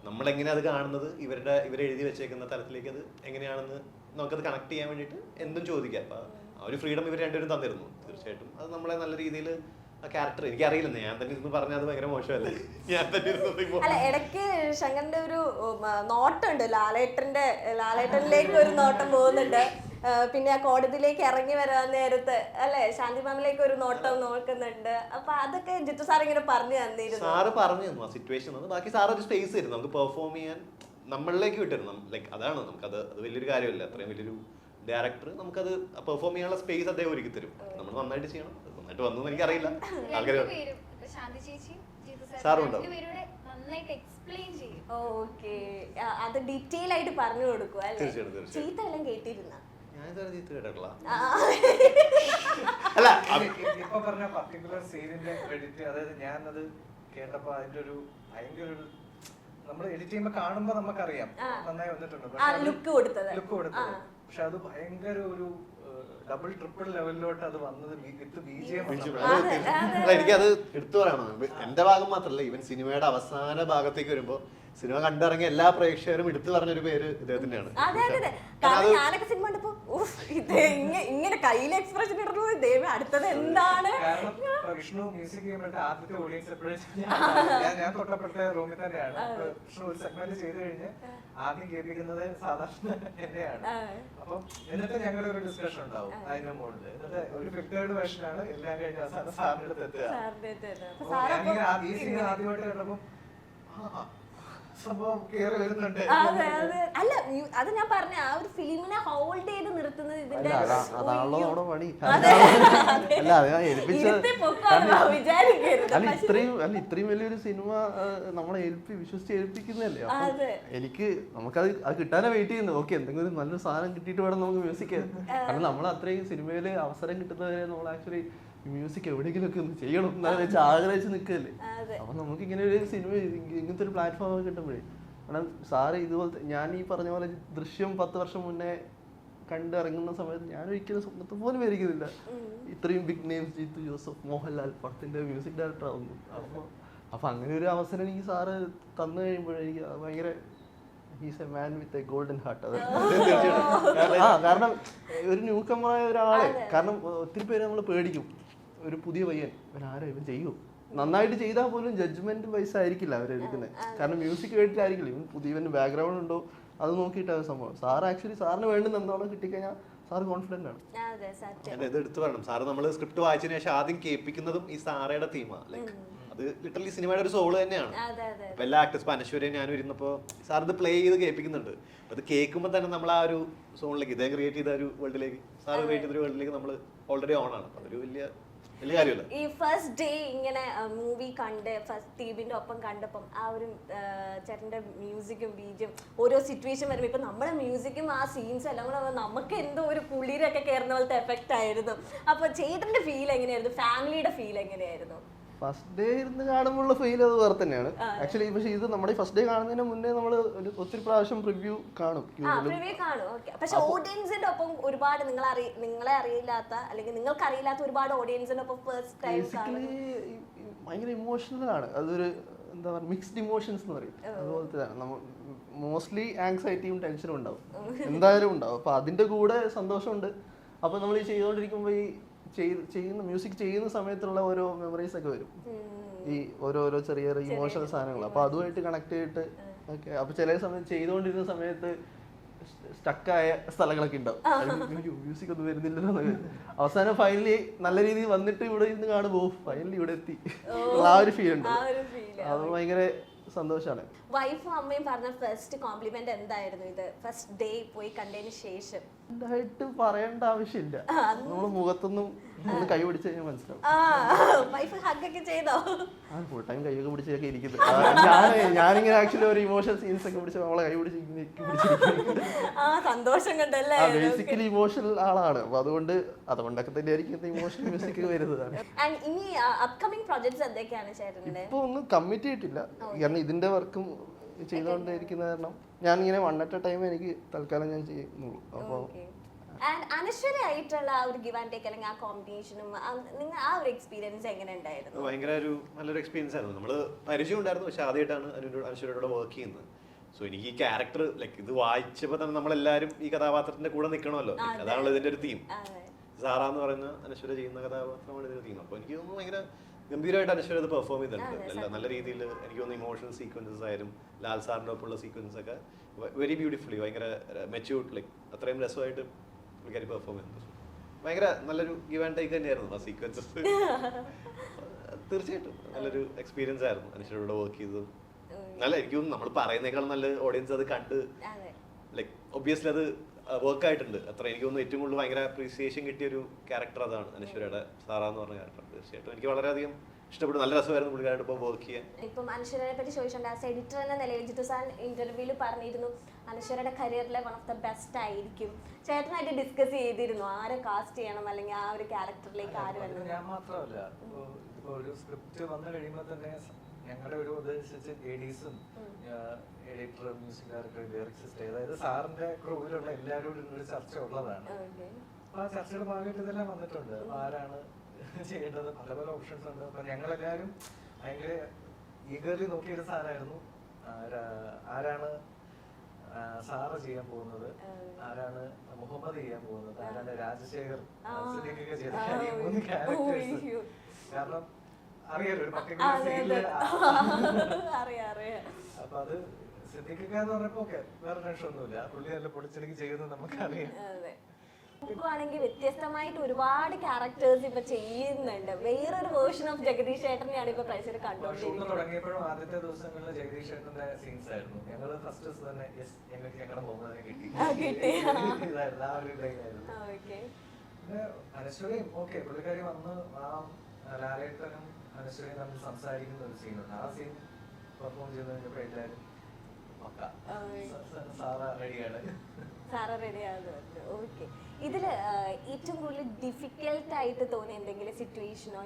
നമ്മളെങ്ങനെ അത് കാണുന്നത് ഇവരെഴുതി വെച്ചേക്കുന്ന തലത്തിലേക്ക് അത് എങ്ങനെയാണെന്ന് നമുക്കത് കണക്ട് ചെയ്യാൻ വേണ്ടിയിട്ട് എന്തും ചോദിക്കാം. അപ്പം ആ ഒരു ഫ്രീഡം ഇവർ രണ്ടുപേരും തന്നിരുന്നു. തീർച്ചയായിട്ടും അത് നമ്മളെ നല്ല രീതിയിൽ ആ ക്യാരക്ടർ എനിക്കറിയില്ല, ഞാൻ തന്നെ ഇരുന്ന് പറഞ്ഞാൽ അത് ഭയങ്കര മോശമല്ലേ. ഞാൻ തന്നെ അല്ല, ഇടയ്ക്ക് ശങ്കറിന്റെ ഒരു നോട്ടമുണ്ട്, ലാലേട്ടനിലേക്ക് ഒരു നോട്ടം പോകുന്നുണ്ട്. പിന്നെ ആ കോടതിയിലേക്ക് ഇറങ്ങി വരാൻ നേരത്ത് അല്ലെ ശാന്തി മാമിലേക്ക് ഒരു നോട്ടം നോക്കുന്നുണ്ട്. അപ്പൊ അതൊക്കെ ജിത്തു സാർ ഇങ്ങനെ പറഞ്ഞു തന്നിരുന്നു. സാറ് പറഞ്ഞു തന്നു ആ സിറ്റുവേഷൻ. ബാക്കി സാർ ഒരു സ്പേസ് തരും നമുക്ക് പെർഫോം ചെയ്യാൻ, നമ്മളിലേക്ക് വിട്ടിരുന്നു. ലൈക്ക് അതാണ് നമുക്കത് വലിയൊരു കാര്യമല്ല. അത്രയും വലിയൊരു ഡയറക്ടർ നമുക്കത് പെർഫോം ചെയ്യാനുള്ള സ്പേസ് അദ്ദേഹം ഒരുക്കി തരും. നമ്മൾ നന്നായിട്ട് ചെയ്യണം. നന്നായിട്ട് വന്നു എനിക്കറിയില്ല, ആൾക്കാർ സാറും ഉണ്ടാവും. ഓക്കെ, അത് ഡീറ്റെയിൽ ആയിട്ട് പറഞ്ഞു കൊടുക്കും അല്ലേ? ചീത്ത എല്ലാം കേട്ടിരുന്ന അല്ല ഇപ്പൊ പറഞ്ഞ പർട്ടിക്കുലർ സീനിന്റെ ക്രെഡിറ്റ്, അതായത് ഞാനത് കേട്ടപ്പോ അതിന്റെ ഒരു ഭയങ്കര ഒരു നമ്മൾ എഡിറ്റ് ചെയ്യുമ്പോ കാണുമ്പോ നമുക്കറിയാം നന്നായി വന്നിട്ടുണ്ട്. ലുക്ക് കൊടുത്തത് പക്ഷെ അത് ഭയങ്കര ഒരു ഡബിൾ ട്രിപ്പിൾ ലെവലിലോട്ട് അത് വന്നത് വിത്ത് BGM. എനിക്കത് എടുത്തു പറയണം. എന്റെ ഭാഗം മാത്രല്ല, ഈവൻ സിനിമയുടെ അവസാന ഭാഗത്തേക്ക് വരുമ്പോ സിനിമ കണ്ടിറങ്ങിയ എല്ലാ പ്രേക്ഷകരും എടുത്തു പറഞ്ഞൊരു പേര് ഇദ്ദേഹത്തിന്റെയാണ്. ഞാനൊക്കെ സിനിമ കണ്ടപ്പോ ഇങ്ങനെ കയ്യിലെ എക്സ്പ്രഷൻ ഇടുന്നു, ദൈവം അടുത്തത് എന്താണ്? വിഷ്ണു മ്യൂസിക് ചെയ്യുമ്പോഴത്തെ ആദ്യത്തെ ഓഡിയൻസ് എപ്പോഴും ഞാൻ തൊട്ടപ്പെട്ട റൂമിൽ തന്നെയാണ്. വിഷ്ണു ഒരു സെഗ്മെന്റ് ചെയ്ത് കഴിഞ്ഞ് ആദ്യം കേൾപ്പിക്കുന്നത് സാധാരണ എന്നെയാണ്. അപ്പം എന്നിട്ട് ഞങ്ങളുടെ ഒരു ഡിസ്കഷൻ ഉണ്ടാവും അതിന്റെ മുകളിൽ. എന്നിട്ട് ഒരു ഫിൽറ്റേർഡ് വേർഷനാണ് എല്ലാം കഴിഞ്ഞ അവസാനം സാറിന്റെ അടുത്ത് എത്തുക. ഞാനിങ്ങനെ ഈ സീൻ ആദ്യമായിട്ട് കണ്ടപ്പോ സംഭവം കേറി വരുന്നുണ്ട്. അല്ല, അത് ഞാൻ പറഞ്ഞ ആ ഒരു ഫിലിമിനെ ഹോൾഡ് ചെയ്ത് നിർത്തുന്നത് ഇതിന്റെ അതാണല്ലോ നമ്മുടെ പണി. ഇത്രയും വലിയൊരു സിനിമ നമ്മളെ വിശ്വസിച്ച് ഏൽപ്പിക്കുന്നതല്ലേ. അപ്പൊ എനിക്ക് നമുക്കത് കിട്ടാനാ വെയിറ്റ് ചെയ്യുന്നത്. ഓക്കെ, എന്തെങ്കിലും നല്ലൊരു സാധനം കിട്ടിയിട്ട് വേണം നമുക്ക് മ്യൂസിക്. കാരണം നമ്മൾ അത്രയും സിനിമയില് അവസരം കിട്ടുന്നവരെ നമ്മൾ ആക്ച്വലി മ്യൂസിക് എവിടെയെങ്കിലും ഒക്കെ ഒന്ന് ചെയ്യണം എന്നാണ് വെച്ച് ആഗ്രഹിച്ച് നിൽക്കല്ലേ. അപ്പൊ നമുക്ക് ഇങ്ങനെ ഒരു സിനിമ ഇങ്ങനത്തെ ഒരു പ്ലാറ്റ്ഫോം ഒക്കെ കിട്ടുമ്പോഴേ, കാരണം സാറ് ഇതുപോലത്തെ ഞാൻ ഈ പറഞ്ഞ പോലെ ദൃശ്യം 10 വർഷം മുന്നേ കണ്ടിറങ്ങുന്ന സമയത്ത് ഞാൻ ഒരിക്കലും സ്വപ്നത്തെ പോലും വരിക്കുന്നില്ല ഇത്രയും ബിഗ് നെയിംസ് ജിത്തു ജോസഫ്, മോഹൻലാൽ പടത്തിന്റെ മ്യൂസിക് ഡയറക്ടർ ആവുന്നു. അപ്പൊ അങ്ങനെ ഒരു അവസരം എനിക്ക് സാറ് തന്നു കഴിയുമ്പോഴെനിക്ക് ഭയങ്കര he's a man with a golden heart. കാരണം ഒരു ന്യൂ കമ്മറായ ഒരാളെ, കാരണം ഒത്തിരി പേര് നമ്മൾ പേടിക്കും, ഒരു പുതിയ പയ്യൻ ഇവനാരോ ഇവൻ ചെയ്യൂ, നന്നായിട്ട് ചെയ്താൽ പോലും ജഡ്ജ്മെന്റ് വൈസ് ആയിരിക്കില്ല അവരെടുക്കുന്നത്. കാരണം മ്യൂസിക് കേട്ടിട്ടായിരിക്കില്ല, ഇവൻ പുതിയവന് ബാക്ക്ഗ്രൗണ്ട് ഉണ്ടോ അത് നോക്കിയിട്ടാണ് സംഭവം. സാറ് ആക്ച്വലി സാറിന് വേണ്ടുന്ന എന്താണോ കിട്ടിക്കഴിഞ്ഞാൽ സാറ് കോൺഫിഡന്റ് ആണ്. ഇത് എടുത്തു പറയണം, സാറ് നമ്മൾ സ്ക്രിപ്റ്റ് വായിച്ചതിന് ശേഷം ആദ്യം കേൾപ്പിക്കുന്നതും ഈ സാറയുടെ തീമാണ്. ലൈക്ക് അത് ലിറ്ററലി സിനിമയുടെ ഒരു സോള് തന്നെയാണ്. അപ്പൊ എല്ലാ ആക്ടേഴ്സ്, ഇപ്പൊ അനശ്വരയും ഞാനും ഇരുന്നപ്പോ സാർ ഇത് പ്ലേ ചെയ്ത് കേൾപ്പിക്കുന്നുണ്ട്. അത് കേൾക്കുമ്പോൾ തന്നെ നമ്മൾ ആ ഒരു സോണിലേക്ക്, ഇദ്ദേഹം ക്രിയേറ്റ് ചെയ്ത ഒരു വേൾഡിലേക്ക്, സാർ ക്രിയേറ്റ് ചെയ്ത ഒരു വേൾഡിലേക്ക് നമ്മൾ ഓൾറെഡി ഓൺ ആണ്. അതൊരു വലിയ വലിയ കാര്യമല്ല. ഈ ഫസ്റ്റ് ഡേ ഇങ്ങനെ മൂവി കണ്ട് ഫസ്റ്റ് ടീമിന്റെ ഒപ്പം കണ്ടപ്പം ആ ഒരു ചേട്ടന്റെ മ്യൂസിക്കും ബീജും ഓരോ സിറ്റുവേഷൻ വരുമ്പോൾ ഇപ്പൊ നമ്മുടെ മ്യൂസിക്കും ആ സീൻസും എല്ലാം കൂടെ നമുക്ക് എന്തോ ഒരു കുളിരൊക്കെ കയറുന്ന പോലത്തെ എഫക്റ്റ് ആയിരുന്നു. അപ്പൊ ചേട്ടന്റെ ഫീൽ എങ്ങനെയായിരുന്നു, ഫാമിലിയുടെ ഫീൽ എങ്ങനെയായിരുന്നു? ഫസ്റ്റ് ഡേ ഇരുന്ന് കാണുമ്പോഴുള്ള ഫീൽ അത് വേറെ തന്നെയാണ് ആക്ച്വലി. പക്ഷെ ഇത് നമ്മുടെ ഫസ്റ്റ് ഡേ കാണുന്നതിന് മുന്നേ നമ്മൾ ഒത്തിരി പ്രാവശ്യം റിവ്യൂ കാണും. പക്ഷെ ഓഡിയൻസിന്റെ ഒപ്പം ഒരുപാട് നിങ്ങളെ അറിയില്ലാത്ത അല്ലെങ്കിൽ നിങ്ങൾക്ക് അറിയില്ലാത്ത ഒരുപാട് ഓഡിയൻസിന്റെ ഒപ്പം ഫസ്റ്റ് ടൈം ബേസിക്കലി ഭയങ്കര ഇമോഷണൽ ആണ്. അതൊരു എന്താ പറയുക മിക്സ്ഡ് ഇമോഷൻസ് എന്ന് പറയും, അതുപോലത്തെ നമ്മൾ മോസ്റ്റ്ലി ആങ്സൈറ്റിയും ടെൻഷനും ഉണ്ടാവും, എന്തായാലും ഉണ്ടാവും. അപ്പൊ അതിന്റെ കൂടെ സന്തോഷമുണ്ട്. അപ്പൊ നമ്മൾ ഈ ചെയ്തുകൊണ്ടിരിക്കുമ്പോൾ ഈ ചെയ്യുന്ന മ്യൂസിക് ചെയ്യുന്ന സമയത്തുള്ള ഓരോ മെമ്മറീസ് ഒക്കെ വരും, ഈ ഓരോരോ ചെറിയ ചെറിയ ഇമോഷണൽ സാധനങ്ങൾ. അപ്പൊ അതുമായിട്ട് കണക്ട് ചെയ്തിട്ട് ഓക്കെ. അപ്പൊ ചില സമയത്ത് ചെയ്തുകൊണ്ടിരുന്ന സമയത്ത് സ്റ്റക്കായ സ്ഥലങ്ങളൊക്കെ ഉണ്ടാവും, മ്യൂസിക് ഒന്നും വരുന്നില്ലല്ലോ. അവസാനം ഫൈനലി നല്ല രീതിയിൽ വന്നിട്ട് ഇവിടെ ഇരുന്ന് കാണുമ്പോൾ ഫൈനലി ഇവിടെ എത്തി, ആ ഒരു ഫീൽ ഉണ്ട്. അത് ഭയങ്കര സന്തോഷമാണ്. വൈഫും അമ്മയും പറഞ്ഞ ഫസ്റ്റ് കോംപ്ലിമെന്റ് എന്തായിരുന്നു ഇത് ഫസ്റ്റ് ഡേ പോയി കണ്ടതിന് ശേഷം? എന്തായിട്ട് പറയേണ്ട ആവശ്യമില്ല, നമ്മള് മുഖത്തൊന്നും കൈ പിടിച്ച് കഴിഞ്ഞാൽ മനസ്സിലാവും. വൈഫ് ഹഗ്ഗൊക്കെ ചെയ്തോ? ആ ഫുൾ ടൈം കൈയൊക്കെ പിടിച്ചൊക്കെ ഇരിക്കുന്നത്. ഞാനിങ്ങനെ ആക്ച്വലി ഒരു ഇമോഷണൽ സീൻസ് ഒക്കെ പിടിച്ച് നമ്മളെ കൈ പിടിച്ച് സന്തോഷം കണ്ടല്ലേ. ബേസിക്കലി ഇമോഷണൽ ആളാണ്, അപ്പൊ അതുകൊണ്ടൊക്കെ തന്നെ ആയിരിക്കും ഇമോഷണൽ മ്യൂസിക് വരുന്നതാണ്. ഇനി അപ്കമിങ് പ്രോജക്ട്സ് എന്തൊക്കെയാണ് ചേട്ടൻ്റെ? ഇപ്പൊ ഒന്നും കമ്മിറ്റ് ചെയ്തിട്ടില്ല, കാരണം ഇതിന്റെ വർക്കും ചെയ്തുകൊണ്ടിരിക്കുന്ന കാരണം ഞാനിങ്ങനെ വൺ അറ്റ് എ ടൈം എനിക്ക് തൽക്കാലം ഞാൻ ചെയ്യുന്നുള്ളൂ. അപ്പോൾ അനശ്വരയായിട്ടുള്ള ഒരു ഗിവ് ആൻഡ് ടേക്ക് അല്ലെങ്കിൽ ആ കോമ്പിനേഷനും നിങ്ങൾ ആ ഒരു എക്സ്പീരിയൻസ് എങ്ങനെ ഉണ്ടായിരുന്നു? ഭയങ്കര ഒരു നല്ലൊരു എക്സ്പീരിയൻസ് ആയിരുന്നു. നമ്മള് പരിചയം ഉണ്ടായിരുന്നു, പക്ഷെ ആദ്യമായിട്ടാണ് അനശ്വരയോട് വർക്ക് ചെയ്യുന്നത്. സോ എനിക്ക് ഈ ക്യാരക്ടർ ലൈക്ക് ഇത് വായിച്ചപ്പോൾ തന്നെ നമ്മളെല്ലാവരും ഈ കഥാപാത്രത്തിന്റെ കൂടെ നിൽക്കണമല്ലോ, അതാണല്ലോ ഇതിന്റെ ഒരു തീം. സാറാന്ന് പറയുന്ന അനശ്വര ചെയ്യുന്ന കഥാപാത്രമാണ് ഇതിന്റെ തീം. അപ്പോൾ എനിക്ക് തോന്നുന്നു ഭയങ്കര ഗംഭീരമായിട്ട് അനശ്വര അത് പെർഫോം ചെയ്തിട്ടുണ്ട്. നല്ല രീതിയിൽ എനിക്ക് തോന്നുന്നു ഇമോഷണൽ സീക്വൻസസ് ആയാലും ലാൽ സാറിൻ്റെ ഒപ്പമുള്ള സീക്വൻസ് ഒക്കെ വെരി ബ്യൂട്ടിഫുള്ളി ഭയങ്കര മെച്യൂർഡ് ലൈക്ക് അത്രയും രസമായിട്ട് പുള്ളിക്കാരി പെർഫോം ചെയ്യുന്നത്. ഭയങ്കര നല്ലൊരു ഗിവ് ആൻഡ് ടേക്ക് തന്നെയായിരുന്നു ആ സീക്വൻസസ്. തീർച്ചയായിട്ടും നല്ലൊരു എക്സ്പീരിയൻസ് ആയിരുന്നു അനശ്വരയോട് വർക്ക് ചെയ്തത്. നല്ല എനിക്ക് തോന്നുന്നു നമ്മൾ പറയുന്നേക്കാളും നല്ല ഓഡിയൻസ് അത് കണ്ട് ലൈക്ക് ഒബ്വിയസ്ലി അത് വർക്ക് ആയിട്ടുണ്ട്. അത്ര എനിക്ക് തോന്നുന്നു ഏറ്റവും കൂടുതൽ ഭയങ്കര അപ്രീസിയേഷൻ കിട്ടിയ ഒരു ക്യാരക്ടർ അതാണ് അനശ്വരയുടെ സാറാന്ന് പറഞ്ഞ ക്യാരക്ടർ. തീർച്ചയായിട്ടും എനിക്ക് വളരെയധികം ഇഷ്ടപ്പെട്ടു, നല്ല രസമായിരുന്നു പുള്ളിക്കാരുടെ ഇപ്പോൾ വർക്ക് ചെയ്യാൻ. ഇപ്പം അനശ്വരനെ പറ്റി ചോദിച്ചിട്ടുണ്ട്, ആസ് എഡിറ്റർ എന്ന നിലയിൽ ജിത്തു സാർ ഇന്റർവ്യൂവിൽ പറഞ്ഞിരുന്നു അനശ്വരയുടെ കരിയറിലെ വൺ ഓഫ് ദ ബെസ്റ്റ് ആയിരിക്കും. ചേട്ടനായിട്ട് ഡിസ്കസ് ചെയ്തിരുന്നു ആരെ കാസ്റ്റ് ചെയ്യണം അല്ലെങ്കിൽ ആ ഒരു ക്യാരക്ടറിലേക്ക് ആര് വരണം? ഞാൻ മാത്രമല്ല, ഇപ്പൊ ഒരു സ്ക്രിപ്റ്റ് വന്നു കഴിയുമ്പോൾ തന്നെ ഞങ്ങളുടെ ഒരു ഉദ്ദേശിച്ച് എഡീസും എഡിറ്റർ, മ്യൂസിക് ഡയറക്ടർ, ലിറിക്സിസ്റ്റ്, അതായത് സാറിന്റെ ക്രൂവിലുള്ള എല്ലാവരോടും ഒരു ചർച്ച ഉള്ളതാണ്. അപ്പൊ ആ ചർച്ചയുടെ ഭാഗമായിട്ട് ഇതെല്ലാം വന്നിട്ടുണ്ട്. അപ്പൊ ആരാണ് ചെയ്യേണ്ടത്, പല പല ഓപ്ഷൻസ് ഉണ്ട്. അപ്പൊ ഞങ്ങളെല്ലാവരും ഭയങ്കര ഈഗർലി നോക്കിയൊരു സാധനമായിരുന്നു ആരാണ് സാറ് ചെയ്യാൻ പോകുന്നത്, ആരാണ് മുഹമ്മദ് ചെയ്യാൻ പോകുന്നത്, ആരാണ് രാജശേഖർ ചെയ്ത മൂന്ന് ക്യാരക്ടേഴ്സ്. കാരണം അറിയാലോ ഒരു പർട്ടിക്കുലർ സീനില്. അപ്പൊ അത് സിദ്ദിഖിക്കാന്ന് പറഞ്ഞപ്പോ ഓക്കെ, വേറെ ടെൻഷൻ ഒന്നുമില്ല, പുള്ളി നല്ല പൊളിച്ചെടുക്കി ചെയ്യുന്നത് നമുക്കറിയാം. ണെങ്കിൽ വ്യത്യസ്തമായിട്ട് ഒരുപാട് ക്യാരക്ടേഴ്സ് ഇപ്പൊ ചെയ്യുന്നുണ്ട്. വേറൊരു വേർഷൻ ഓഫ് ജഗദീഷ് ചേട്ടനെയാണ് ഇപ്പൊ പ്രേക്ഷകർ കണ്ടുകൊണ്ടിരിക്കുന്നത്. തുടങ്ങിയപ്പോഴും ആദ്യത്തെ ദിവസങ്ങളിൽ ജഗദീഷ് ചേട്ടന്റെ സീൻസ് ആയിരുന്നു. ഞങ്ങള് ഫസ്റ്റ് തന്നെ ഞങ്ങൾക്ക് ഞങ്ങളുടെ മുഹമ്മദിനെ കിട്ടി ഇതായിരുന്നു, ആ ഒരു ഇതായിരുന്നു. പിന്നെ അനശ്വരയും ഓക്കെ, പുള്ളിക്കാരി വന്ന് ആ ലാലേട്ടനും അനശ്വരയും തമ്മിൽ സംസാരിക്കുന്ന ഒരു സീനുണ്ട്. ആ സീൻ പെർഫോം ചെയ്ത് കഴിഞ്ഞപ്പോ എല്ലാവരും സാറ റെഡിയാണ്. ഓക്കെ, ഇതില് ഏറ്റവും കൂടുതൽ ഡിഫിക്കൽട്ട് ആയിട്ട് തോന്നിയ എന്തെങ്കിലും സിറ്റുവേഷനോ